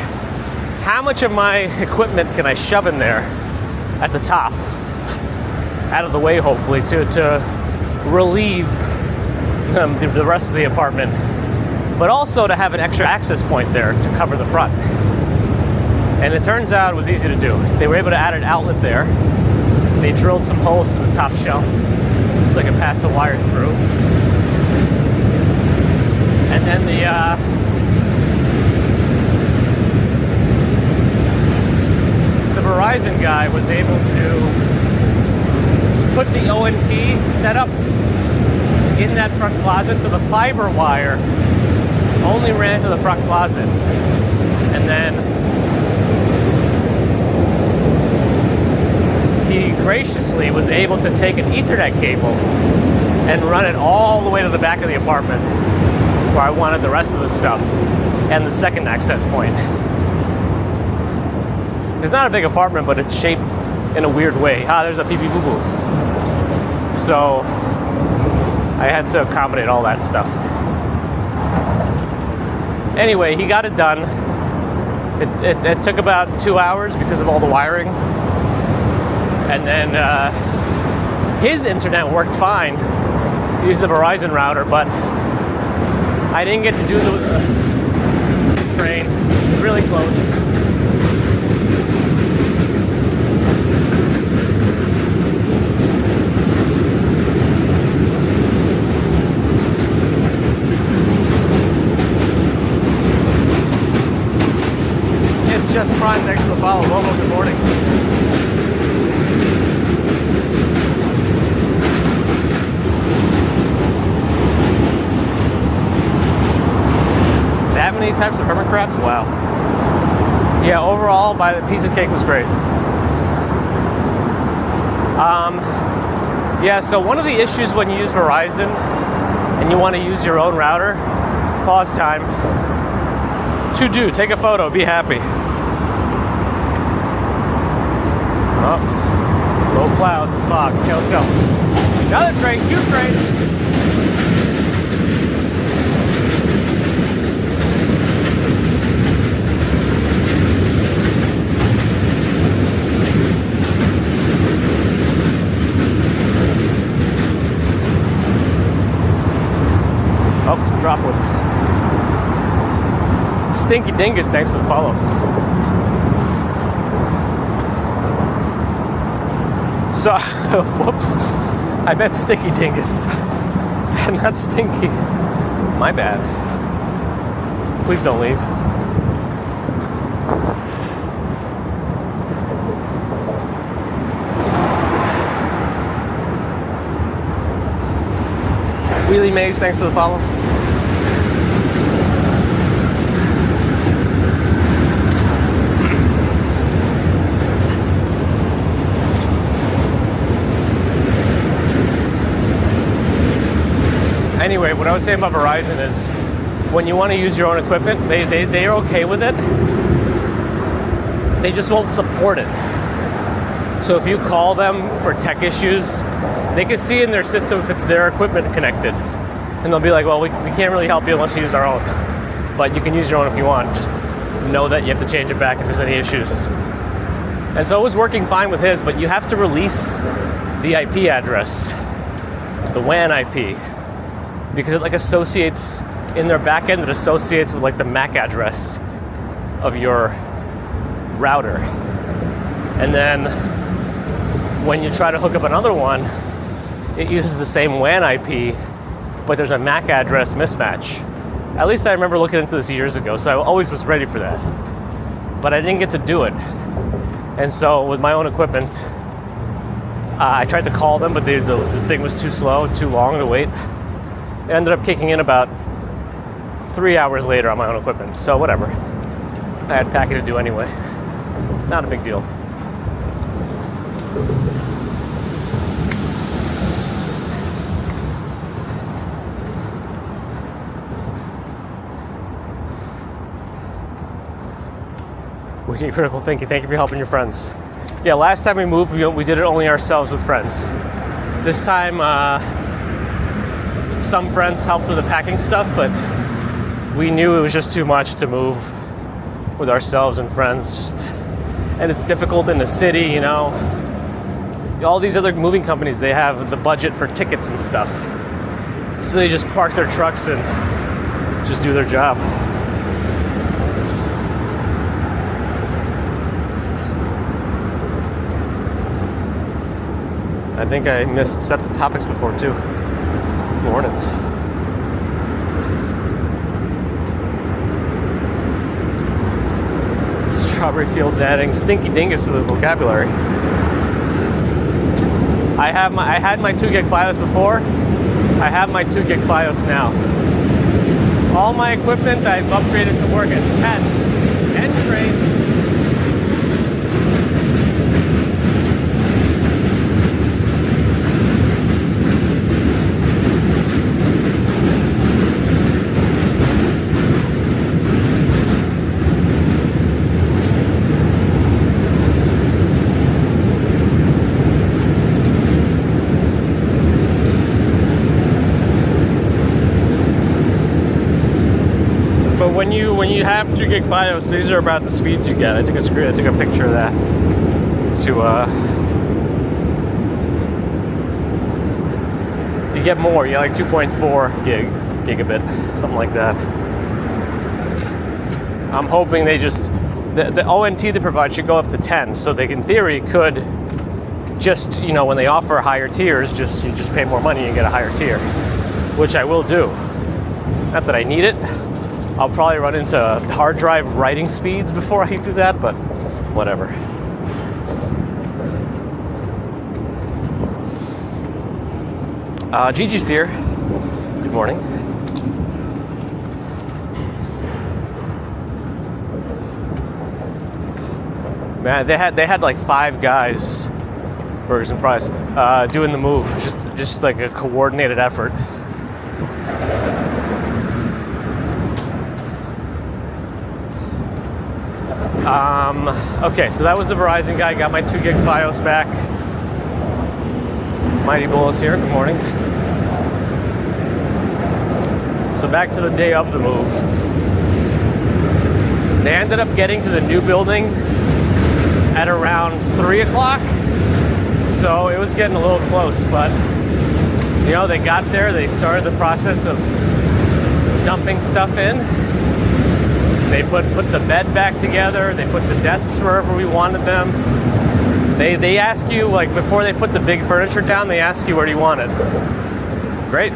how much of my equipment can I shove in there at the top, out of the way hopefully, to relieve the rest of the apartment, but also to have an extra access point there to cover the front. And it turns out it was easy to do. They were able to add an outlet there. They drilled some holes to the top shelf so I could pass the wire through. And then the Verizon guy was able to put the ONT setup in that front closet, so the fiber wire only ran to the front closet. And then he graciously was able to take an Ethernet cable and run it all the way to the back of the apartment where I wanted the rest of the stuff and the second access point. It's not a big apartment, but it's shaped in a weird way. There's a pee-pee boo-boo. So I had to accommodate all that stuff. Anyway, he got it done. It took about 2 hours because of all the wiring. And then his internet worked fine. He used the Verizon router, but I didn't get to do the train. It was really close. Just Prime, thanks for the follow. Welcome, good morning. They have any types of hermit crabs? Wow. Yeah, overall, the piece of cake was great. Yeah, so one of the issues when you use Verizon and you want to use your own router, pause time. Take a photo, be happy. Oh, low clouds and fog. Okay, let's go. Another train, Q train. Oh, some droplets. Stinky Dingus, thanks for the follow. So, whoops, I meant Sticky Dingus. Not Stinky. My bad. Please don't leave. Wheelie Maze, thanks for the follow. Anyway, what I was saying about Verizon is when you want to use your own equipment, they are okay with it. They just won't support it. So if you call them for tech issues, they can see in their system if it's their equipment connected. And they'll be like, well, we can't really help you unless you use our own. But you can use your own if you want. Just know that you have to change it back if there's any issues. And so it was working fine with his, but you have to release the IP address, the WAN IP, because it like associates in their backend, it associates with like the MAC address of your router. And then when you try to hook up another one, it uses the same WAN IP, but there's a MAC address mismatch. At least I remember looking into this years ago, so I always was ready for that. But I didn't get to do it. And so with my own equipment, I tried to call them, but the thing was too slow, too long to wait. It ended up kicking in about 3 hours later on my own equipment. So whatever. I had packing to do anyway. Not a big deal. We need critical thinking. Thank you for helping your friends. Yeah, last time we moved, we did it only ourselves with friends. This time, some friends helped with the packing stuff, but we knew it was just too much to move with ourselves and friends. And it's difficult in the city, you know. All these other moving companies, they have the budget for tickets and stuff. So they just park their trucks and just do their job. I think I missed septic topics before too. Morning. Strawberry Fields adding stinky dingus to the vocabulary. I had my 2 gig Fios before. I have my 2 gig Fios now. All my equipment I've upgraded to work at 10. End train. When you have 2 gig Fios, these are about the speeds you get. I took a picture of that to you get more. You get like 2.4 gigabit, something like that. I'm hoping they just the ONT they provide should go up to 10, so they in theory could just, you know, when they offer higher tiers, you just pay more money and get a higher tier, which I will do. Not that I need it. I'll probably run into hard drive writing speeds before I do that, but whatever. Gigi's here. Good morning. Man, they had like 5 guys, burgers and fries, doing the move. Just like a coordinated effort. Okay, so that was the Verizon guy. Got my 2 gig Fios back. Mighty Bull is here. Good morning. So back to the day of the move. They ended up getting to the new building at around 3 o'clock. So it was getting a little close, but you know, they got there. They started the process of dumping stuff in. They put the bed back together. They put the desks wherever we wanted them. They ask you, like, before they put the big furniture down, they ask you, where do you want it? Great.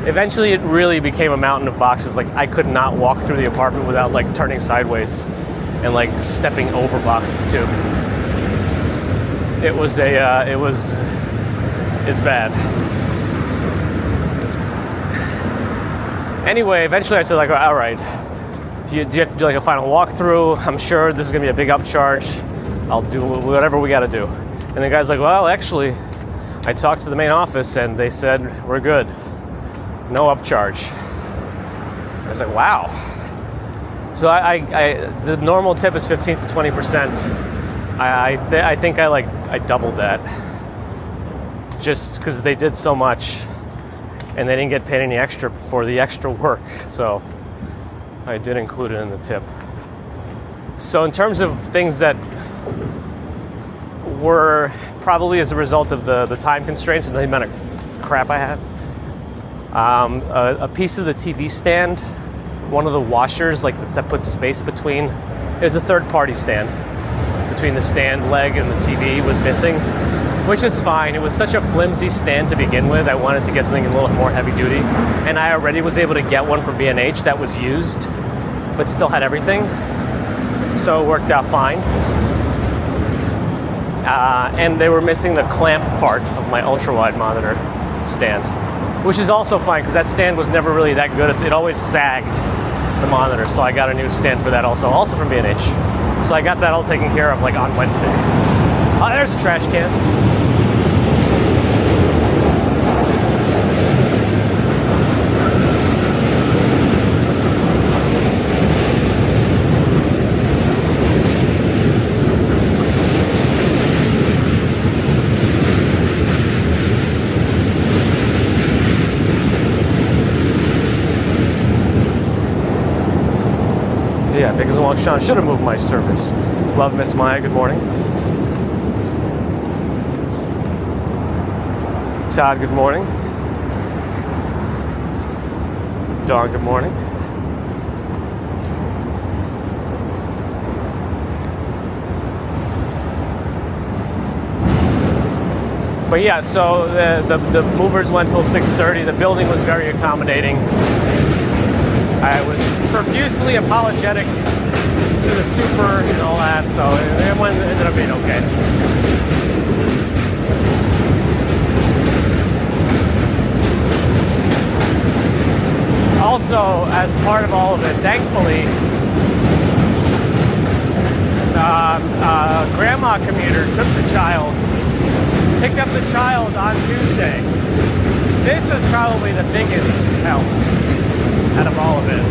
Eventually, it really became a mountain of boxes. Like, I could not walk through the apartment without, like, turning sideways and, like, stepping over boxes, too. It's bad. Anyway, eventually I said, like, all right, do you have to do like a final walkthrough? I'm sure this is gonna be a big upcharge. I'll do whatever we gotta do. And the guy's like, well, actually, I talked to the main office and they said, we're good. No upcharge. I was like, wow. So the normal tip is 15 to 20%. I think I doubled that. Just because they did so much. And they didn't get paid any extra for the extra work, so I did include it in the tip. So in terms of things that were probably as a result of the time constraints and the amount of crap I had, a piece of the TV stand, one of the washers, like that puts space between, it was a third-party stand, between the stand leg and the TV was missing. Which is fine. It was such a flimsy stand to begin with. I wanted to get something a little more heavy duty. And I already was able to get one from B&H that was used, but still had everything. So it worked out fine. And they were missing the clamp part of my ultra-wide monitor. stand, which is also fine because that stand was never really that good. It always sagged the monitor, so I got a new stand for that also from B&H. So I got that all taken care of like on Wednesday. Oh, there's a trash can. Yeah, big as a long Sean. Should have moved my servers. Love, Miss Maya. Good morning. Todd, good morning. Dawn, good morning. But yeah, so the movers went till 6:30. The building was very accommodating. I was profusely apologetic to the super and all that, so it ended up being okay. Also, as part of all of it, thankfully, Grandma Commuter took the child, picked up the child on Tuesday. This was probably the biggest help out of all of it.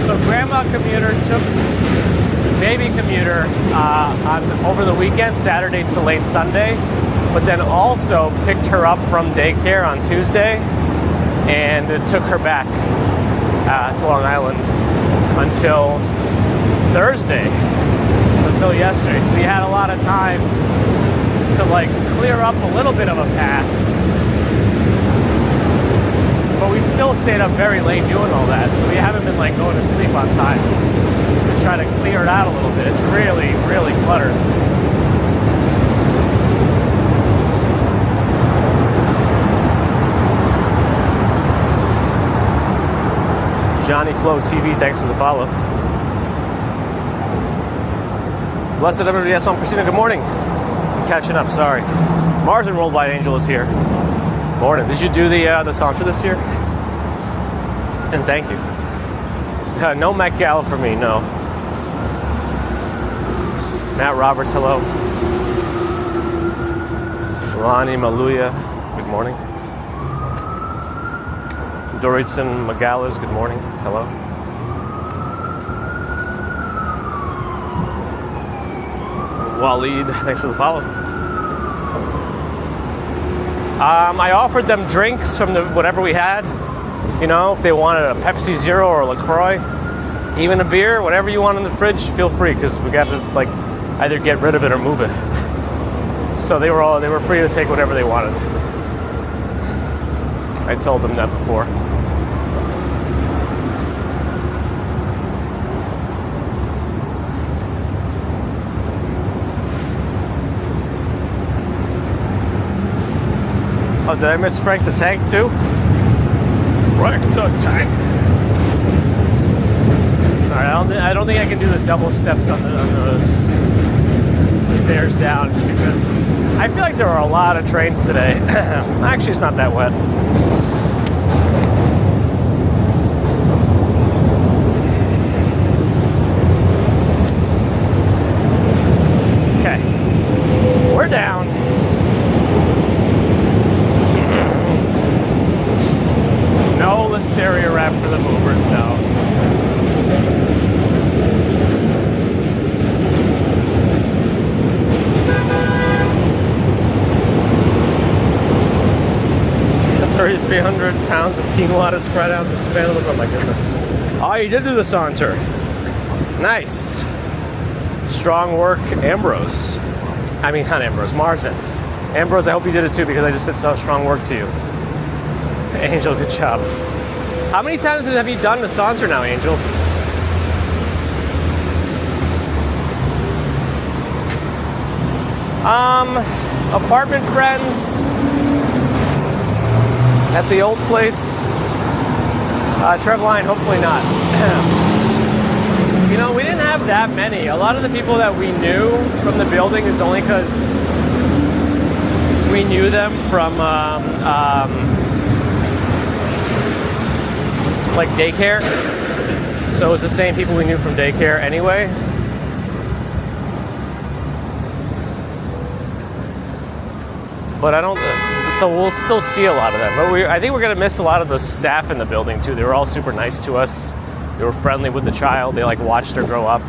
So Grandma Commuter took baby Commuter over the weekend, Saturday to late Sunday, but then also picked her up from daycare on Tuesday and took her back to Long Island until Thursday, until yesterday. So we had a lot of time to like clear up a little bit of a path. But we still stayed up very late doing all that, so we haven't been like going to sleep on time to try to clear it out a little bit. It's really, really cluttered. Johnny Flow TV, thanks for the follow. Blessed everybody, yes, I'm Christina, good morning. I'm catching up, sorry. Mars and Worldwide Angel is here. Morning. Did you do the Santra this year? And thank you. No Met Gala for me, no. Matt Roberts, hello. Lonnie Maluya, good morning. Doritson Magalas, good morning. Hello. Waleed, thanks for the follow. I offered them drinks from whatever we had. You know, if they wanted a Pepsi Zero or a LaCroix, even a beer, whatever you want in the fridge, feel free, because we got to like either get rid of it or move it. So they were free to take whatever they wanted. I told them that before. Oh, did I miss Frank the Tank too? Frank the Tank. All right, I don't think I can do the double steps on the stairs down, just because I feel like there are a lot of trains today. Actually, it's not that wet. Okay, we're down. No Listeria wrap for the movers, no. £3,300 of quinoa to spread out the span of the road. Oh my goodness. Oh, you did do the saunter. Nice. Strong work, Ambrose. I mean, not Ambrose, Marzen. Ambrose, I hope you did it too, because I just said so strong work to you. Angel, good job. How many times have you done the saunter now, Angel? Apartment friends at the old place. Trevline, hopefully not. You know, we didn't have that many. A lot of the people that we knew from the building is only because we knew them from like daycare. So it was the same people we knew from daycare anyway. But I don't, so we'll still see a lot of them. But I think we're gonna miss a lot of the staff in the building too. They were all super nice to us. They were friendly with the child. They like watched her grow up,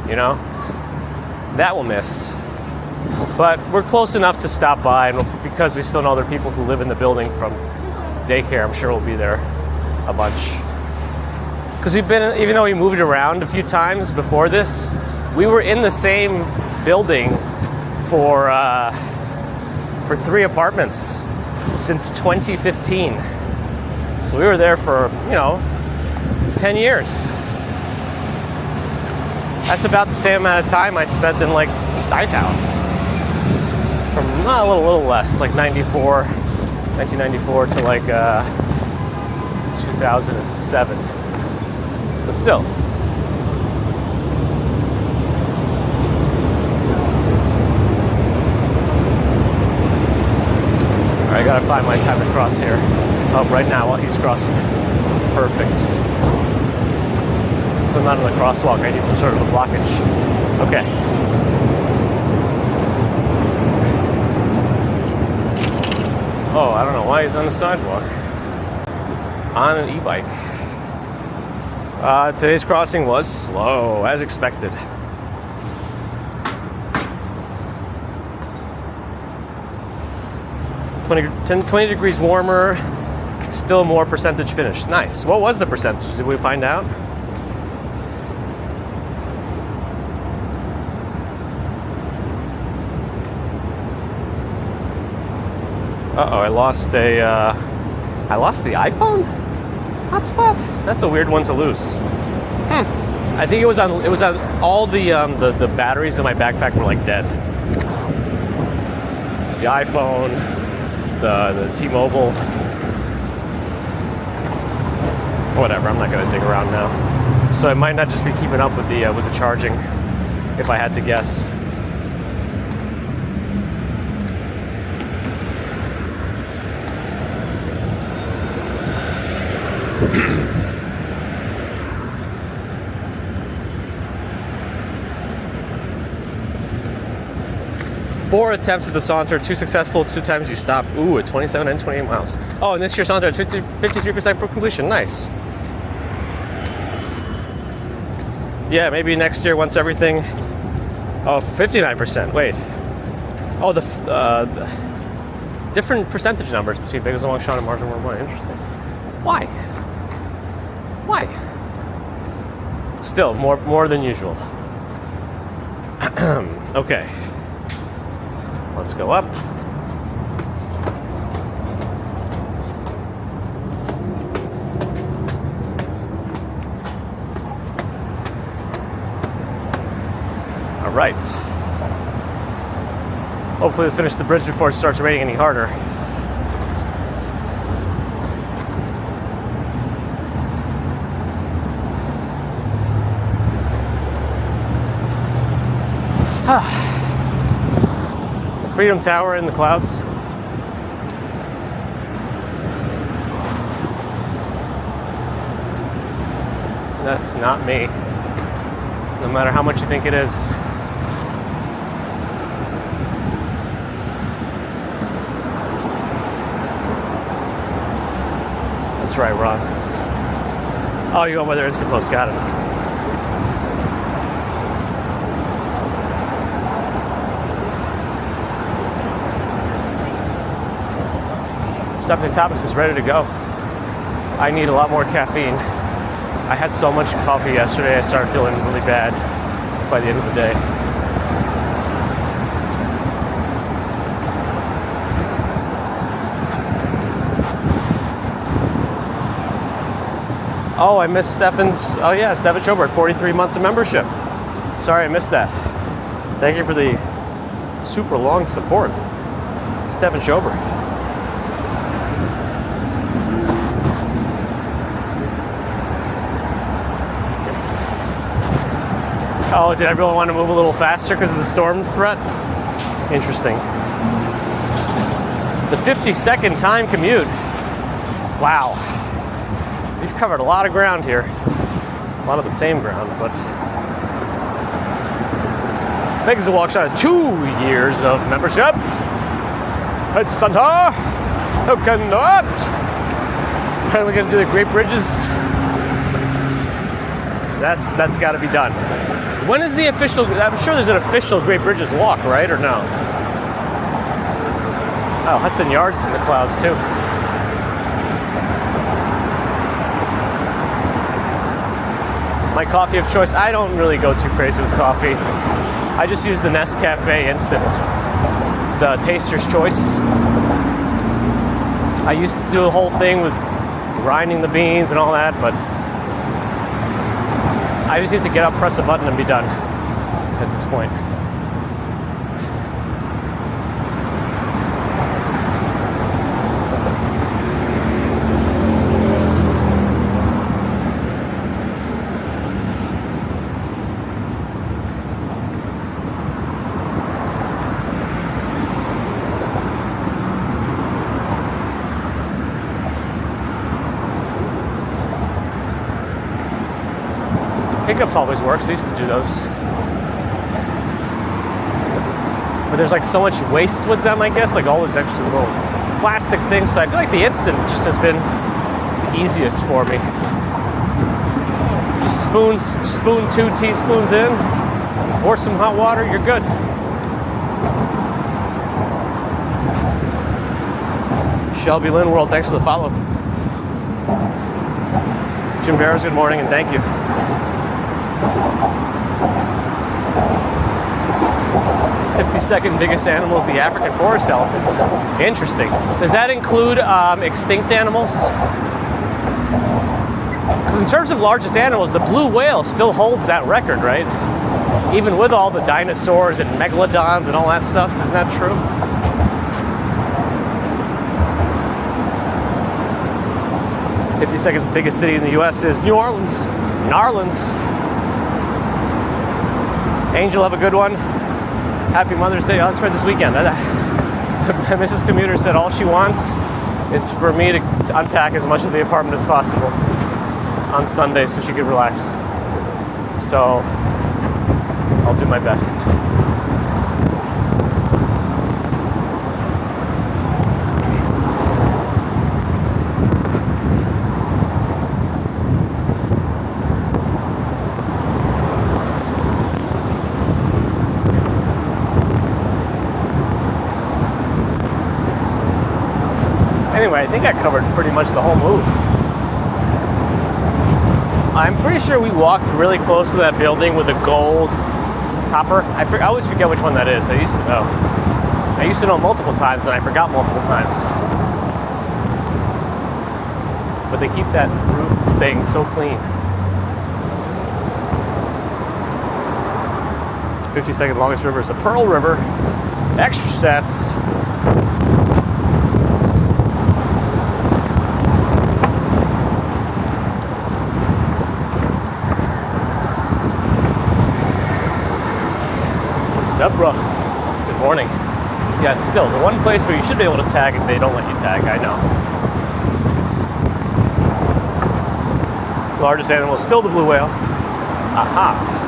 you know? That we'll miss. But we're close enough to stop by, and because we still know other people who live in the building from daycare, I'm sure we'll be there a bunch. Because we've been, even though we moved around a few times before this, we were in the same building for 3 apartments since 2015. So we were there for, 10 years. That's about the same amount of time I spent in like Chinatown. From a little less, like 1994 to like 2007. But still. I gotta find my time to cross here. Oh, right now while he's crossing. Perfect. I'm not on the crosswalk. I need some sort of a blockage. Okay. Oh, I don't know why he's on the sidewalk. On an e-bike. Today's crossing was slow, as expected. 20 degrees warmer, still more percentage finished. Nice. What was the percentage? Did we find out? Uh-oh, I lost the iPhone hotspot? That's a weird one to lose. I think it was on all the batteries in my backpack were like dead. The iPhone, the T-Mobile, whatever. I'm not gonna dig around now. So I might not just be keeping up with the charging, if I had to guess. Four attempts at the Saunter, 2 successful, 2 times you stop. Ooh, at 27 and 28 miles. Oh, and this year's Saunter, 53% completion. Nice. Yeah, maybe next year once everything. Oh, 59%. Wait. Oh, the different percentage numbers between Biggest and Longshot and Mars and World. Interesting. Why? Why? Still more than usual. Okay. Let's go up. All right. Hopefully we'll finish the bridge before it starts raining any harder. Freedom Tower in the clouds. That's not me. No matter how much you think it is. That's right, Ron. Oh, you went by their Insta post. Got it. Stephanie Thomas is ready to go. I need a lot more caffeine. I had so much coffee yesterday, I started feeling really bad by the end of the day. Oh, I missed Stefan's, oh yeah, Stefan Schobert, 43 months of membership. Sorry, I missed that. Thank you for the super long support. Stefan Schobert. Oh, did everyone want to move a little faster because of the storm threat? Interesting. The 52nd time commute. Wow. We've covered a lot of ground here. A lot of the same ground, but Megan's walk shot of 2 years of membership. It's Santa. Who cannot? When are we going to do the Great Bridges? That's got to be done. When is the official? I'm sure there's an official Great Bridges walk, right, or no? Oh, Hudson Yards is in the clouds too. My coffee of choice. I don't really go too crazy with coffee. I just use the Nescafe Instant, the Taster's Choice. I used to do the whole thing with grinding the beans and all that, but I just need to get up, press a button, and be done at this point. Pickups always works. I used to do those. But there's like so much waste with them, I guess, like all these extra little plastic things. So I feel like the Instant just has been the easiest for me. Just spoon 2 teaspoons in, pour some hot water, you're good. Shelby Lynn World, thanks for the follow. Jim Barrows, good morning and thank you. 52nd biggest animal is the African forest elephant. Interesting. Does that include extinct animals? Because in terms of largest animals, the blue whale still holds that record, right? Even with all the dinosaurs and megalodons and all that stuff, isn't that true? The 52nd biggest city in the U.S. is New Orleans. Angel, have a good one. Happy Mother's Day. Oh, that's for this weekend. Mrs. Commuter said all she wants is for me to unpack as much of the apartment as possible on Sunday so she could relax. So I'll do my best. Anyway, I think I covered pretty much the whole move. I'm pretty sure we walked really close to that building with a gold topper. I always forget which one that is. I used to know. I used to know multiple times, and I forgot multiple times. But they keep that roof thing so clean. 52nd longest river is the Pearl River. Extra stats. Deborah, good morning. Yeah, still, the one place where you should be able to tag and they don't let you tag, I know. Largest animal is still the blue whale. Aha.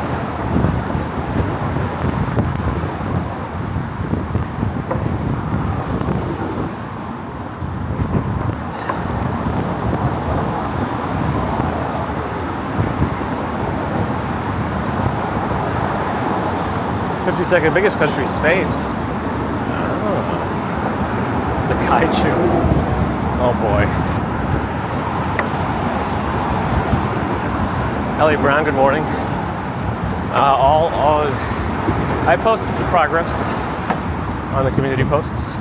Second biggest country is Spain. Oh. The kaiju. Oh boy. Ellie Brown, good morning. I posted some progress on the community posts.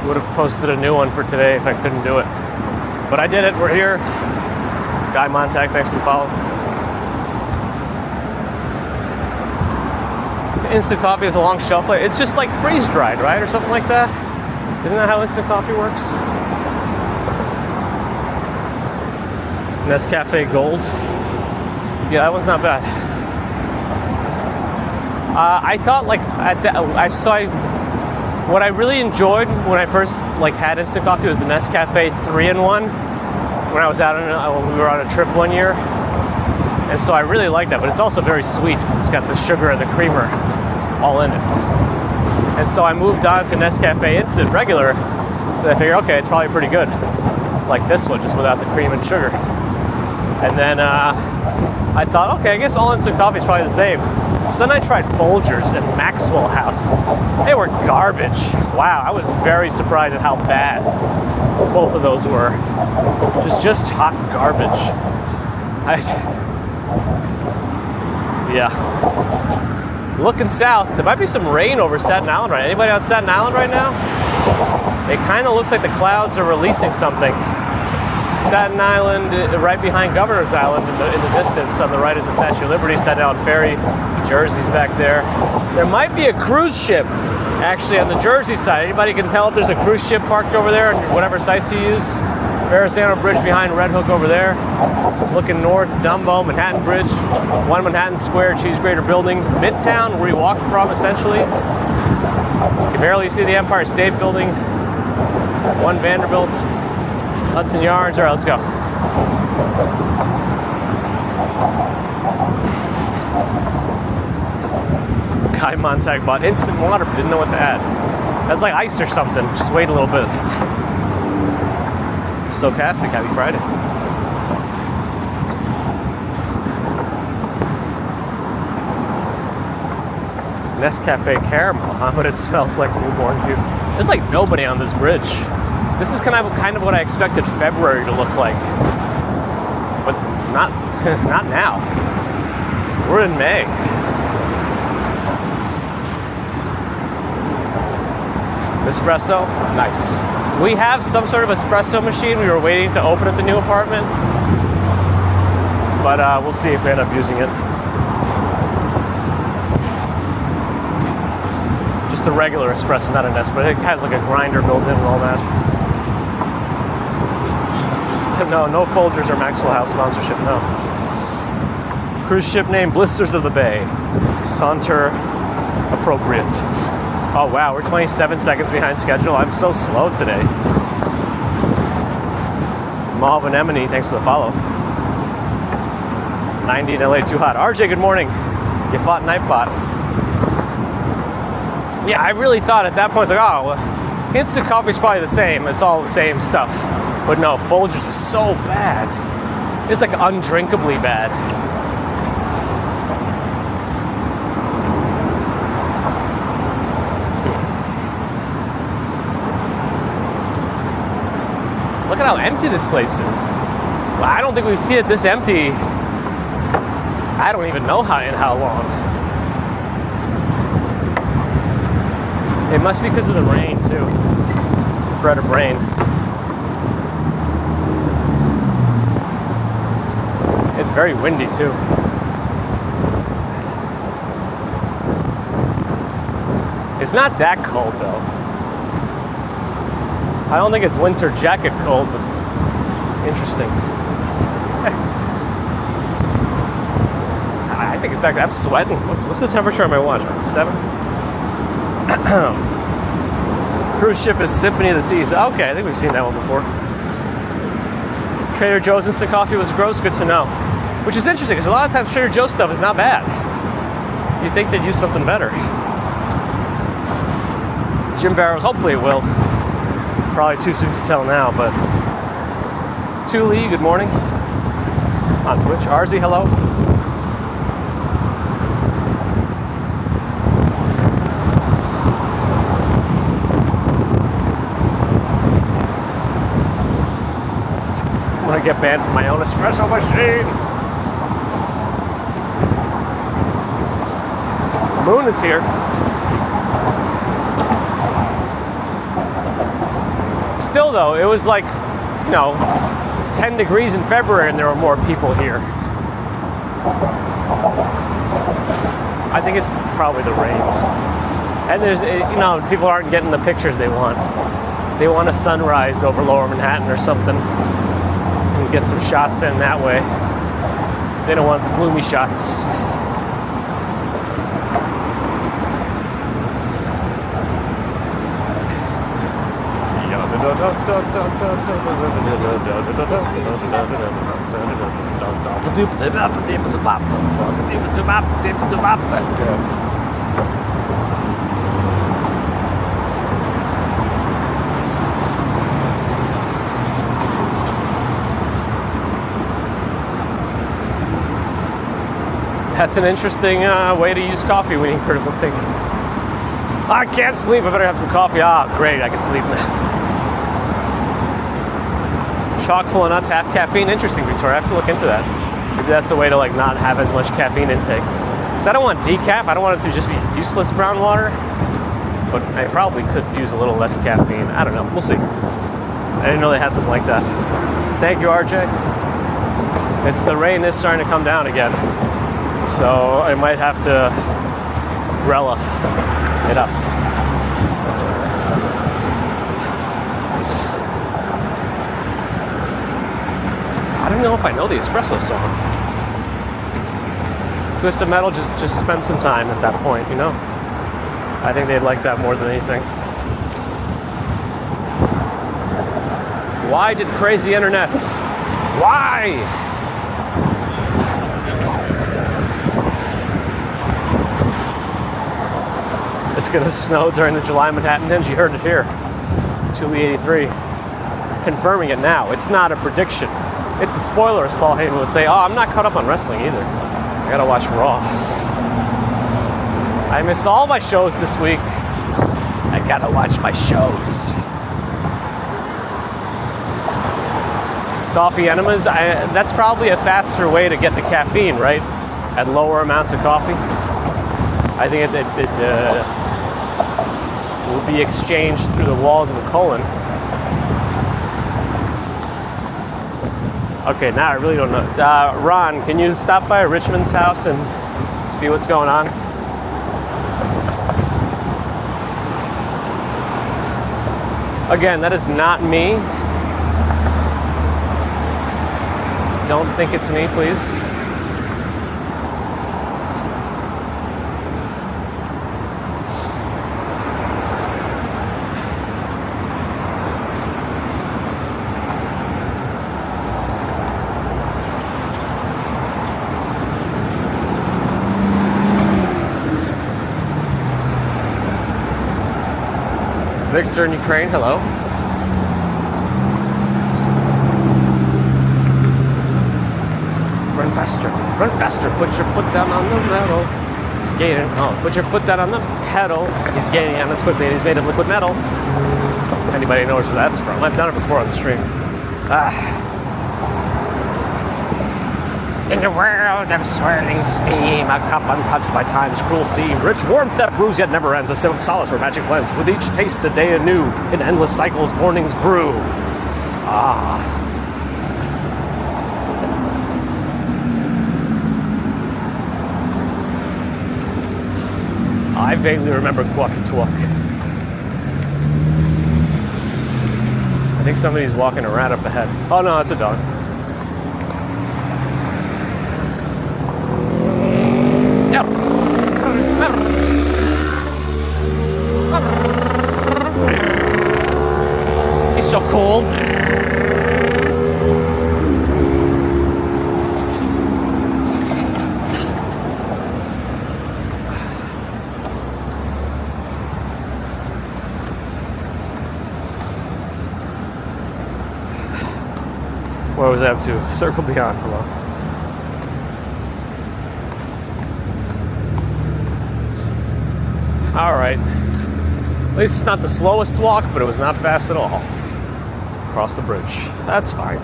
Would have posted a new one for today if I couldn't do it. But I did it, we're here. Guy Montag, thanks for the follow. Instant coffee has a long shelf life. It's just like freeze dried, right? Or something like that. Isn't that how instant coffee works? Nescafe Gold. Yeah, that one's not bad. I thought like I What I really enjoyed when I first had instant coffee was the Nescafe 3-in-1 when I was when we were on a trip one year. And so I really like that, but it's also very sweet because it's got the sugar and the creamer all in it. And so I moved on to Nescafe Instant Regular, and I figured, okay, it's probably pretty good. Like this one, just without the cream and sugar. And then I thought, okay, I guess all instant coffee is probably the same. So then I tried Folgers and Maxwell House. They were garbage. Wow, I was very surprised at how bad both of those were. Just hot garbage. Yeah. Looking south, there might be some rain over Staten Island right now. Anybody on Staten Island right now? It kind of looks like the clouds are releasing something. Staten Island, right behind Governor's Island in the distance. On the right is the Statue of Liberty, Staten Island Ferry. Jersey's back there. There might be a cruise ship actually on the Jersey side. Anybody can tell if there's a cruise ship parked over there and whatever sites you use? Verrazano Bridge behind Red Hook over there. Looking north, Dumbo, Manhattan Bridge, 1 Manhattan Square, Cheese Grater Building, Midtown, where we walked from essentially. You can barely see the Empire State Building, 1 Vanderbilt, Hudson Yards. All right, let's go. Guy Montag bought instant water but didn't know what to add. That's like ice or something. Just wait a little bit. Stochastic, happy Friday. Nescafe caramel, huh? But it smells like newborn puke. There's like nobody on this bridge. This is kind of what I expected February to look like. But not not now. We're in May. Espresso, nice. We have some sort of espresso machine. We were waiting to open at the new apartment, but we'll see if we end up using it. Just a regular espresso, not an espresso, but it has like a grinder built in and all that. No Folgers or Maxwell House sponsorship, no. Cruise ship name, Blisters of the Bay. Saunter appropriate. Oh wow, we're 27 seconds behind schedule. I'm so slow today. Mauve Anemone, thanks for the follow. 90 in LA, too hot. RJ, good morning. You fought Nightbot. Yeah, I really thought at that point, it's like, oh, well, instant coffee's probably the same. It's all the same stuff. But no, Folgers was so bad. It's like undrinkably bad. Look at how empty this place is. Well, I don't think we've seen it this empty. I don't even know in how long. It must be because of the rain too. Threat of rain. It's very windy too. It's not that cold though. I don't think it's winter jacket cold, but interesting. I think it's actually, I'm sweating. What's the temperature on my watch? 57? Cruise ship is Symphony of the Seas. Okay, I think we've seen that one before. Trader Joe's instant coffee was gross. Good to know. Which is interesting, because a lot of times Trader Joe's stuff is not bad. You'd think they'd use something better. Jim Barrows, hopefully it will. Probably too soon to tell now, but Thule, good morning. On Twitch. Arzi, hello. I'm gonna get banned from my own espresso machine. The moon is here. Still though, it was like, 10 degrees in February and there were more people here. I think it's probably the rain. And there's, people aren't getting the pictures they want. They want a sunrise over Lower Manhattan or something and get some shots in that way. They don't want the gloomy shots. That's an interesting way to use coffee when you critical think. I can't sleep, I better have some coffee. Ah, great, I can sleep now. Chock full of nuts, half caffeine. Interesting, Victoria. I have to look into that. Maybe that's the way to like not have as much caffeine intake. Because I don't want decaf. I don't want it to just be useless brown water. But I probably could use a little less caffeine. I don't know. We'll see. I didn't know they had something like that. Thank you, RJ. It's the rain is starting to come down again. So I might have to umbrella it up. I don't know if I know the espresso song. Twisted Metal, just spend some time at that point, you know? I think they'd like that more than anything. Why did crazy internets? Why? It's gonna snow during the July Manhattan Hinge. You heard it here. Thule 83. Confirming it now. It's not a prediction. It's a spoiler, as Paul Heyman would say. Oh, I'm not caught up on wrestling either. I gotta watch Raw. I missed all my shows this week. I gotta watch my shows. Coffee enemas. That's probably a faster way to get the caffeine, right? At lower amounts of coffee. I think it will be exchanged through the walls of the colon. Okay, now I really don't know. Ron, can you stop by Richmond's house and see what's going on? Again, that is not me. Don't think it's me, please. Victor in Ukraine, hello. Run faster, put your foot down on the pedal. He's gaining, put your foot down on the pedal. He's gaining on this quickly and he's made of liquid metal. If anybody knows where that's from. I've done it before on the stream. In the world of swirling steam, a cup untouched by time's cruel seam, rich warmth that brews yet never ends, a sip of solace where magic blends, with each taste a day anew, in endless cycles mornings brew. I vaguely remember Coffee Talk. I think somebody's walking around up ahead. Oh no, it's a dog. It's so cold. Where was I up to? Circle Beyond. Hello. All right. At least it's not the slowest walk, but it was not fast at all. Across the bridge. That's fine.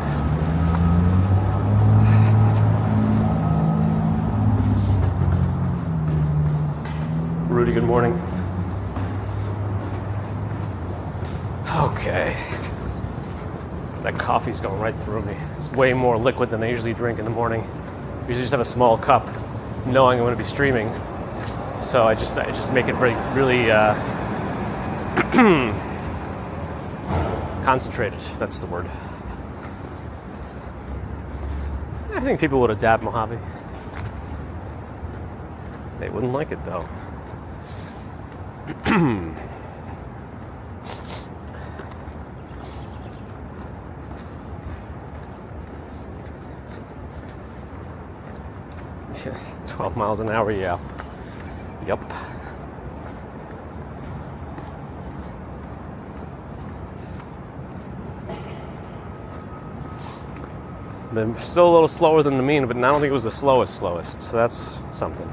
Rudy, good morning. Okay. That coffee's going right through me. It's way more liquid than I usually drink in the morning. I usually just have a small cup, knowing I'm going to be streaming. So I just make it really concentrated. That's the word. I think people would adapt Mojave. They wouldn't like it though. 12 miles an hour, yeah. Yep. They're still a little slower than the mean, but I don't think it was the slowest, so that's something.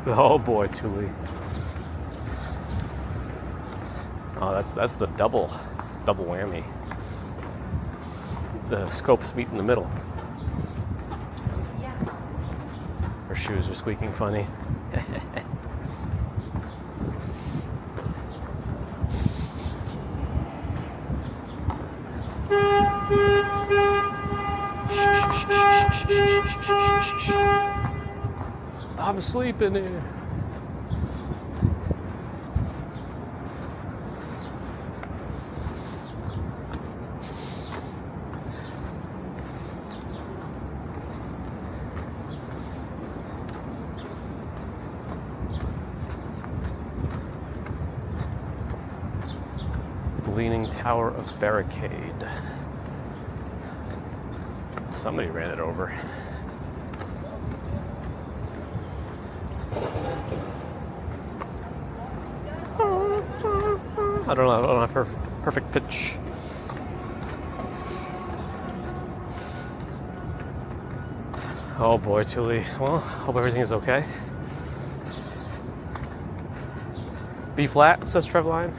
Oh boy, Thule. Oh, that's the double whammy. The scopes meet in the middle. Her shoes are squeaking funny. I'm sleeping here. Leaning Tower of Barricade. Somebody ran it over. I don't have perfect pitch. Oh boy, Thule. Well, hope everything is okay. B flat, says Trevline.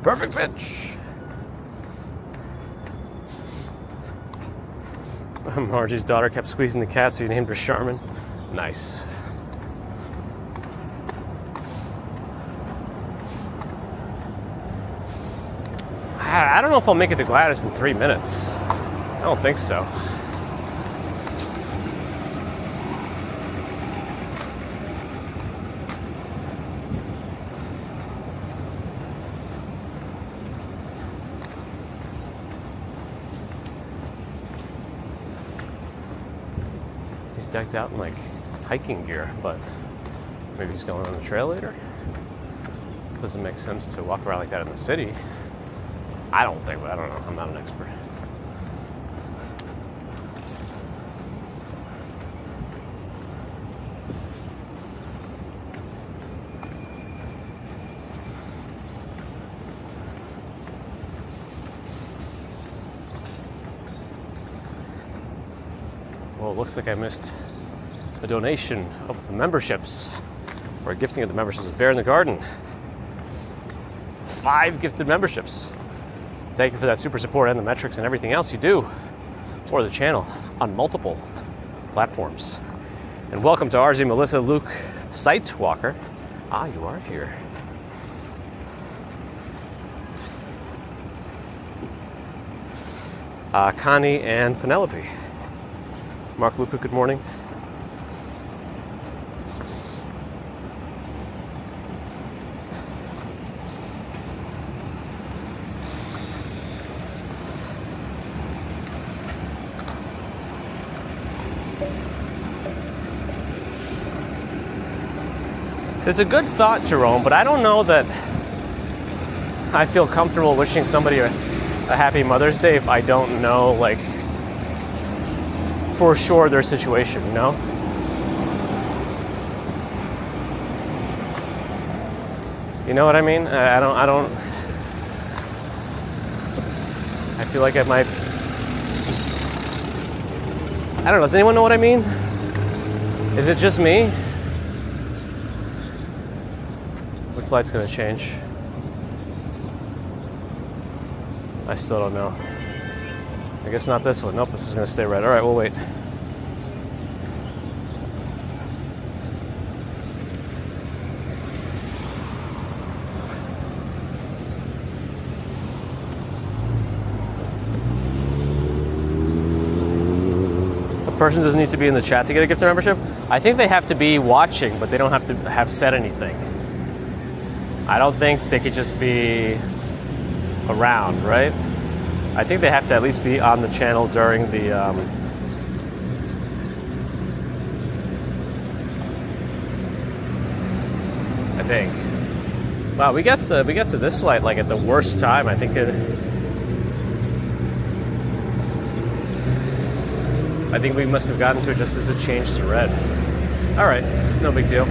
Perfect pitch. Margie's daughter kept squeezing the cat, so you named her Charmin. Nice. I don't know if I'll make it to Gladys in 3 minutes. I don't think so. He's decked out in like hiking gear, but maybe he's going on the trail later. Doesn't make sense to walk around like that in the city. I don't think, but I don't know. I'm not an expert. Well, it looks like I missed a donation of the memberships, or a gifting of the memberships of Bear in the Garden. 5 gifted memberships. Thank you for that super support and the metrics and everything else you do for the channel on multiple platforms. And welcome to RZ, Melissa, Luke, Sightwalker. Ah, you are here. Connie and Penelope. Mark Luca, good morning. So it's a good thought, Jerome, but I don't know that I feel comfortable wishing somebody a happy Mother's Day if I don't know, like, for sure their situation, you know? You know what I mean? I feel like I might, I don't know, does anyone know what I mean? Is it just me? Which light's gonna change? I still don't know. I guess not this one. Nope, this is gonna stay red. All right, we'll wait. A person doesn't need to be in the chat to get a gift membership. I think they have to be watching, but they don't have to have said anything. I don't think they could just be around, right? I think they have to at least be on the channel during the I think. Wow, we get to this light like at the worst time. I think we must have gotten to it just as it changed to red. All right, no big deal.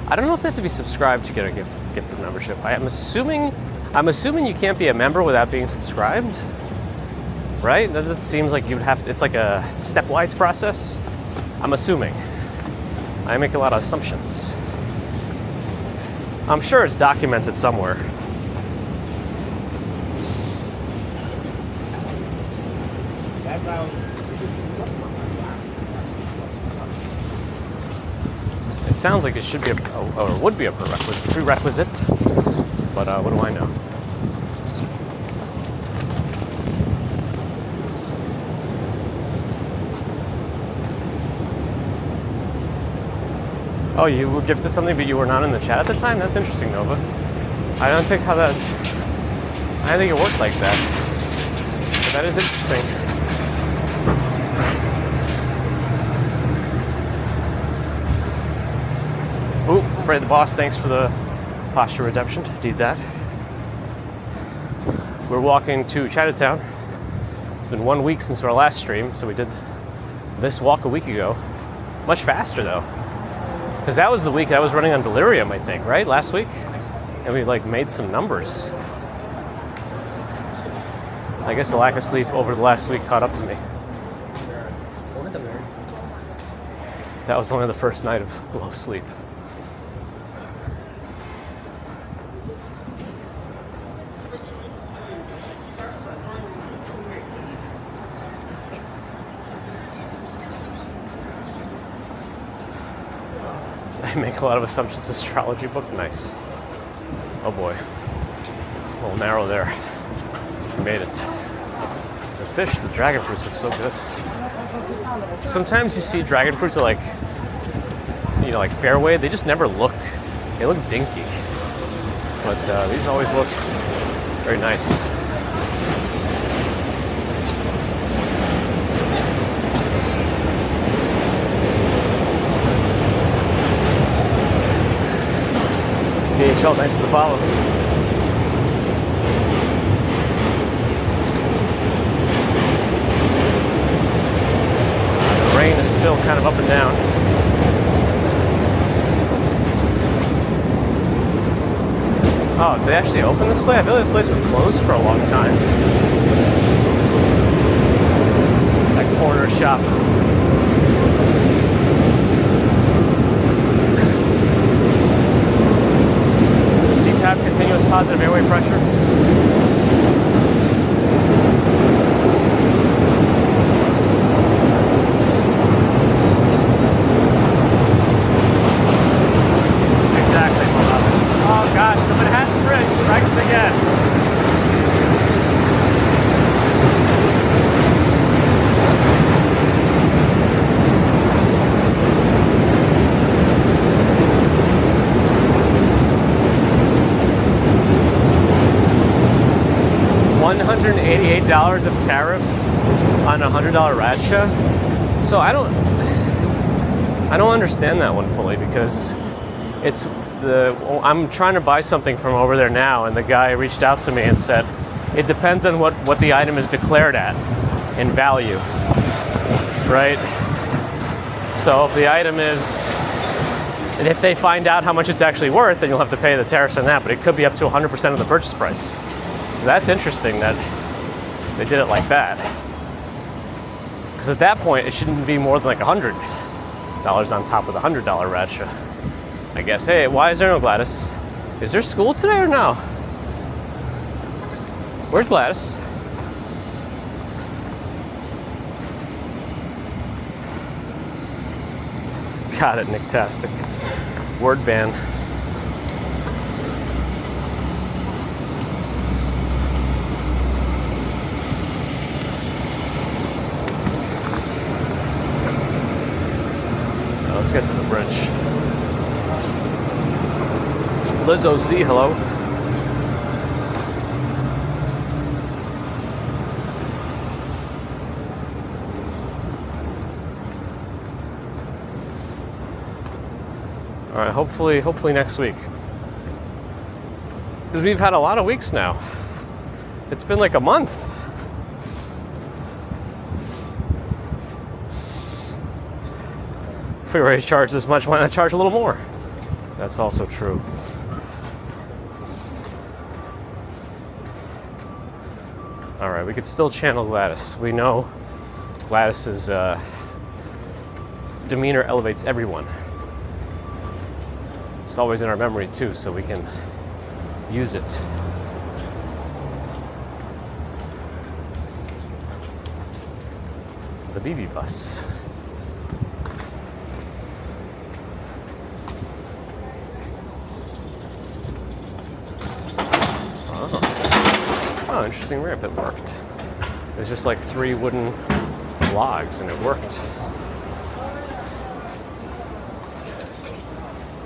I don't know if they have to be subscribed to get a gifted membership. I'm assuming you can't be a member without being subscribed, right? It seems like you'd have to. It's like a stepwise process. I'm assuming. I make a lot of assumptions. I'm sure it's documented somewhere. It sounds like it should be or would be a prerequisite, but what do I know? Oh, you were gifted something, but you were not in the chat at the time? That's interesting, Nova. I don't think it worked like that. But that is interesting. Ooh, Brad the Boss, thanks for the posture redemption. Did that. We're walking to Chinatown. It's been 1 week since our last stream, so we did this walk a week ago. Much faster, though. Because that was the week I was running on delirium, I think, right? Last week? And we made some numbers. I guess the lack of sleep over the last week caught up to me. That was only the first night of low sleep. I make a lot of assumptions. Astrology book, nice. Oh boy, a little narrow there. We made it. The fish, the dragon fruits look so good. Sometimes you see dragon fruits are like fairway. They just never look. They look dinky. But these always look very nice. DHL, thanks for the follow. The rain is still kind of up and down. Oh, did they actually open this place? I feel like this place was closed for a long time. That corner shop. CPAP, continuous positive airway pressure. Exactly, Mohammed. Oh gosh, the Manhattan Bridge strikes again. $188 of tariffs on a $100 rad share. So I don't understand that one fully, because I'm trying to buy something from over there now, and the guy reached out to me and said it depends on what the item is declared at in value, right? So if the item is, and if they find out how much it's actually worth, then you'll have to pay the tariffs on that, but it could be up to 100% of the purchase price. So that's interesting that they did it like that. Because at that point, it shouldn't be more than like $100 on top of the $100 ratcha, I guess. Hey, why is there no Gladys? Is there school today or no? Where's Gladys? Got it, Nicktastic. Word ban. Let's get to the bridge. Liz OC, hello. All right, hopefully next week. Because we've had a lot of weeks now. It's been like a month. If we already charge this much, why not charge a little more? That's also true. All right, we could still channel Gladys. We know Gladys's demeanor elevates everyone. It's always in our memory too, so we can use it. The BB bus. Oh, interesting ramp. It worked. It was just like 3 wooden logs, and it worked.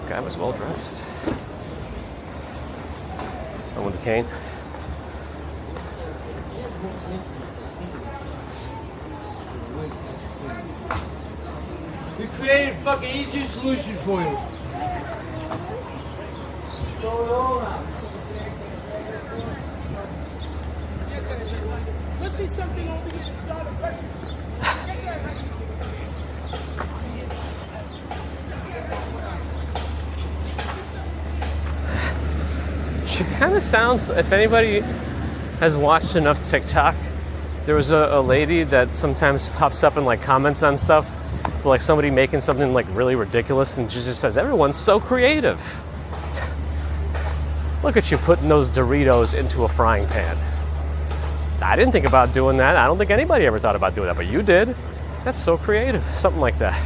Guy was well dressed. And with the cane. We created a fucking easy solution for you. Must be something over here that's not a question. She kind of sounds, if anybody has watched enough TikTok, there was a lady that sometimes pops up and like comments on stuff, like somebody making something like really ridiculous, and she just says, everyone's so creative. Look at you putting those Doritos into a frying pan. I didn't think about doing that. I don't think anybody ever thought about doing that, but you did. That's so creative. Something like that.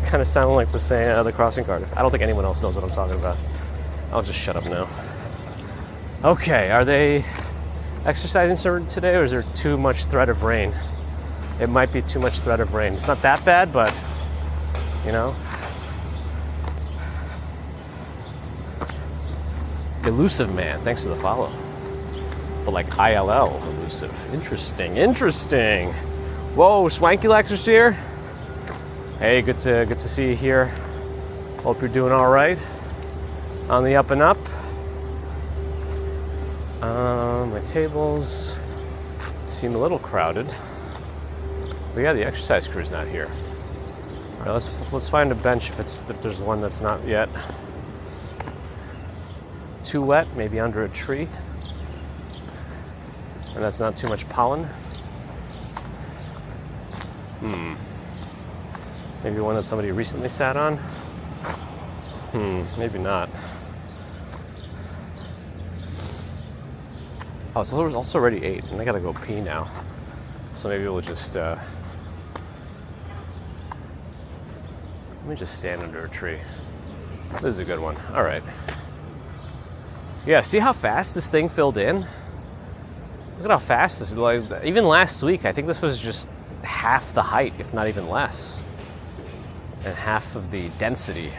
Kind of sounded like the crossing guard. I don't think anyone else knows what I'm talking about. I'll just shut up now. Okay, are they exercising today, or is there too much threat of rain? It might be too much threat of rain. It's not that bad, but, you know. Elusive man, thanks for the follow. But like ILL, elusive. Interesting. Whoa, Swanky Lexus here. Hey, good to see you here. Hope you're doing all right. On the up and up. My tables seem a little crowded. But yeah, the exercise crew's not here. All right, let's find a bench if there's one that's not yet too wet, maybe under a tree, and that's not too much pollen. Maybe one that somebody recently sat on. Maybe not. Oh, it's also already 8, and I gotta go pee now. So maybe we'll just let me just stand under a tree. This is a good one. All right. Yeah, see how fast this thing filled in? Look at how fast this is. Like, even last week, I think this was just half the height, if not even less. And half of the density.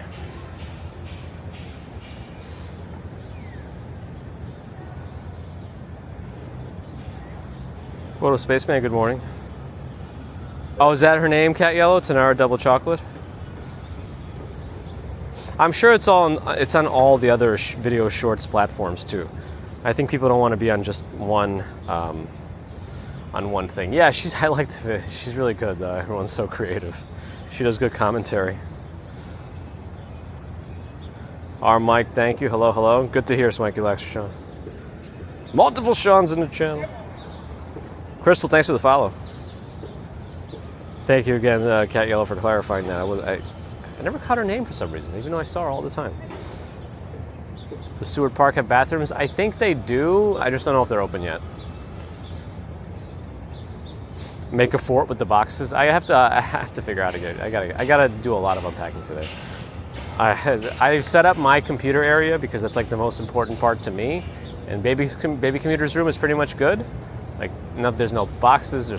Photo Spaceman, good morning. Oh, is that her name, Cat Yellow? Tanara Double Chocolate? I'm sure it's on all the other video shorts platforms too. I think people don't want to be on just one thing. Yeah, I liked it. She's really good. Everyone's so creative. She does good commentary. Our Mike, thank you. Hello. Good to hear, Swanky Lax Sean. Multiple Seans in the channel. Crystal, thanks for the follow. Thank you again, Cat Yellow, for clarifying that. I never caught her name for some reason, even though I saw her all the time. Does Seward Park have bathrooms? I think they do. I just don't know if they're open yet. Make a fort with the boxes. I have to figure out again. I gotta do a lot of unpacking today. I set up my computer area because that's like the most important part to me. And baby commuter's room is pretty much good. Like, there's no boxes.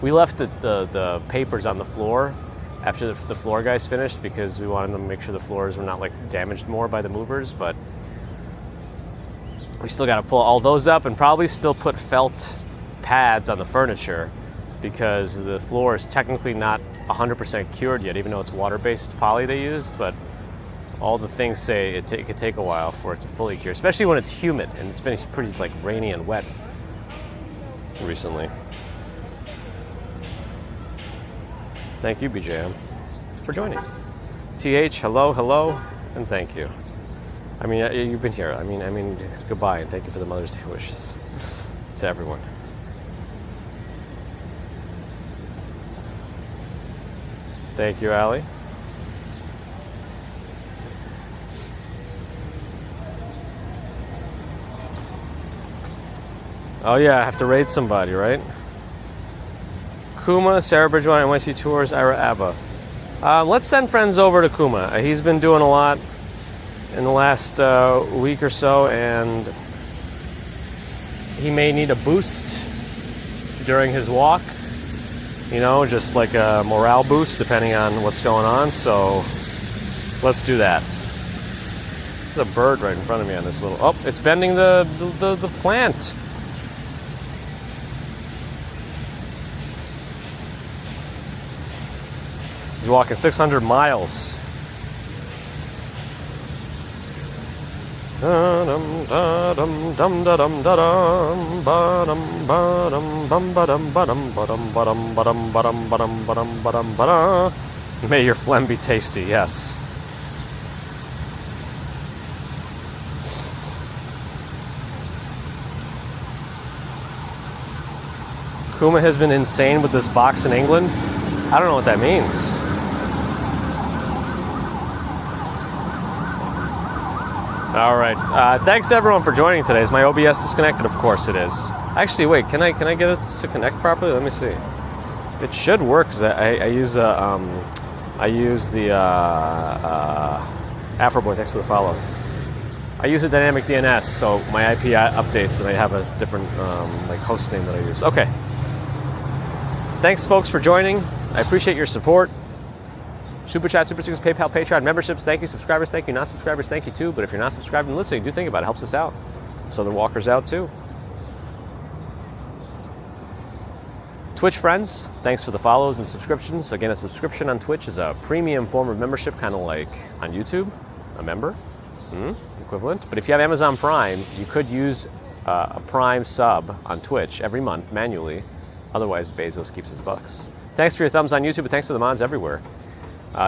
We left the papers on the floor after the floor guys finished because we wanted to make sure the floors were not like damaged more by the movers, but we still got to pull all those up and probably still put felt pads on the furniture because the floor is technically not 100% cured yet, even though it's water-based poly they used, but all the things say it could take a while for it to fully cure, especially when it's humid, and it's been pretty like rainy and wet recently. Thank you, BJM, for joining. TH, hello, and thank you. I mean, you've been here. I mean, goodbye, and thank you for the Mother's Day wishes to everyone. Thank you, Allie. Oh yeah, I have to raid somebody, right? Kuma, Sarah Bridgewater, NYC Tours, Ira Abba. Let's send friends over to Kuma. He's been doing a lot in the last week or so, and he may need a boost during his walk. You know, just like a morale boost depending on what's going on. So let's do that. There's a bird right in front of me on this little... Oh, it's bending the plant. He's walking 600 miles. May your phlegm be tasty, yes. Kuma has been insane with this box in England. I don't know what that means. All right. Thanks everyone for joining today. Is my OBS disconnected? Of course it is. Actually, wait. Can I get it to connect properly? Let me see. It should work because I use the Afroboy. Thanks for the follow. I use a dynamic DNS, so my IP updates and I have a different like host name that I use. Okay. Thanks, folks, for joining. I appreciate your support. Super Chat, Super Stickers, PayPal, Patreon, memberships, thank you. Subscribers, thank you. Not subscribers, thank you too. But if you're not subscribed and listening, do think about it. It helps us out. Southern Walker's out too. Twitch friends, thanks for the follows and subscriptions. Again, a subscription on Twitch is a premium form of membership, kind of like on YouTube, a member equivalent. But if you have Amazon Prime, you could use a Prime sub on Twitch every month manually. Otherwise, Bezos keeps his bucks. Thanks for your thumbs on YouTube, but thanks to the mods everywhere.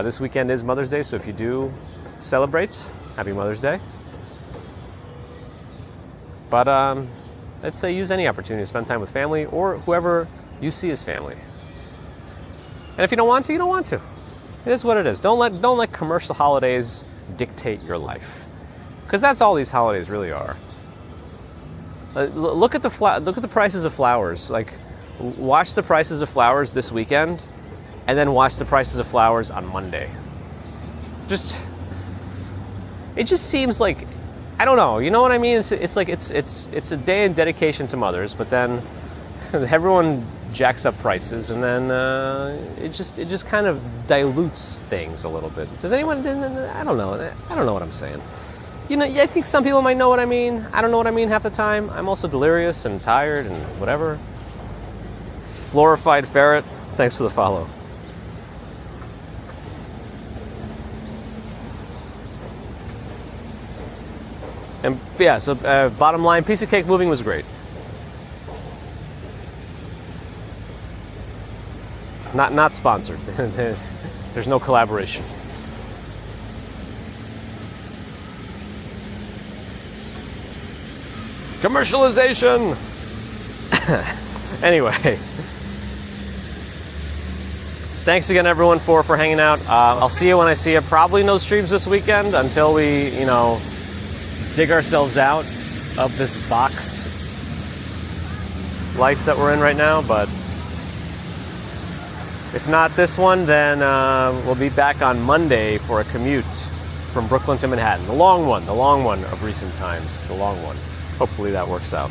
This weekend is Mother's Day, so if you do celebrate, happy Mother's Day. But I'd say use any opportunity to spend time with family or whoever you see as family. And if you don't want to, you don't want to. It is what it is. Don't let commercial holidays dictate your life, because that's all these holidays really are. Look at the prices of flowers. Like, watch the prices of flowers this weekend, and then watch the prices of flowers on Monday. It just seems like, I don't know, you know what I mean? It's like it's a day in dedication to mothers, but then everyone jacks up prices, and then it just kind of dilutes things a little bit. Does anyone? I don't know what I'm saying. You know, I think some people might know what I mean. I don't know what I mean half the time. I'm also delirious and tired and whatever. Florified Ferret, thanks for the follow. And yeah, so bottom line, Piece of Cake Moving was great. Not sponsored. There's no collaboration. Commercialization! Anyway. Thanks again, everyone, for hanging out. I'll see you when I see you. Probably no streams this weekend until we, dig ourselves out of this box life that we're in right now. But if not this one, then we'll be back on Monday for a commute from Brooklyn to Manhattan. The long one of recent times. The long one. Hopefully that works out.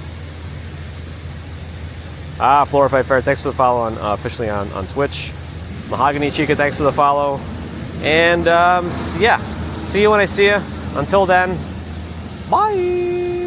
Florified Ferret, thanks for the follow on officially on Twitch. Mahogany Chica, thanks for the follow. And yeah, see you when I see you. Until then, bye.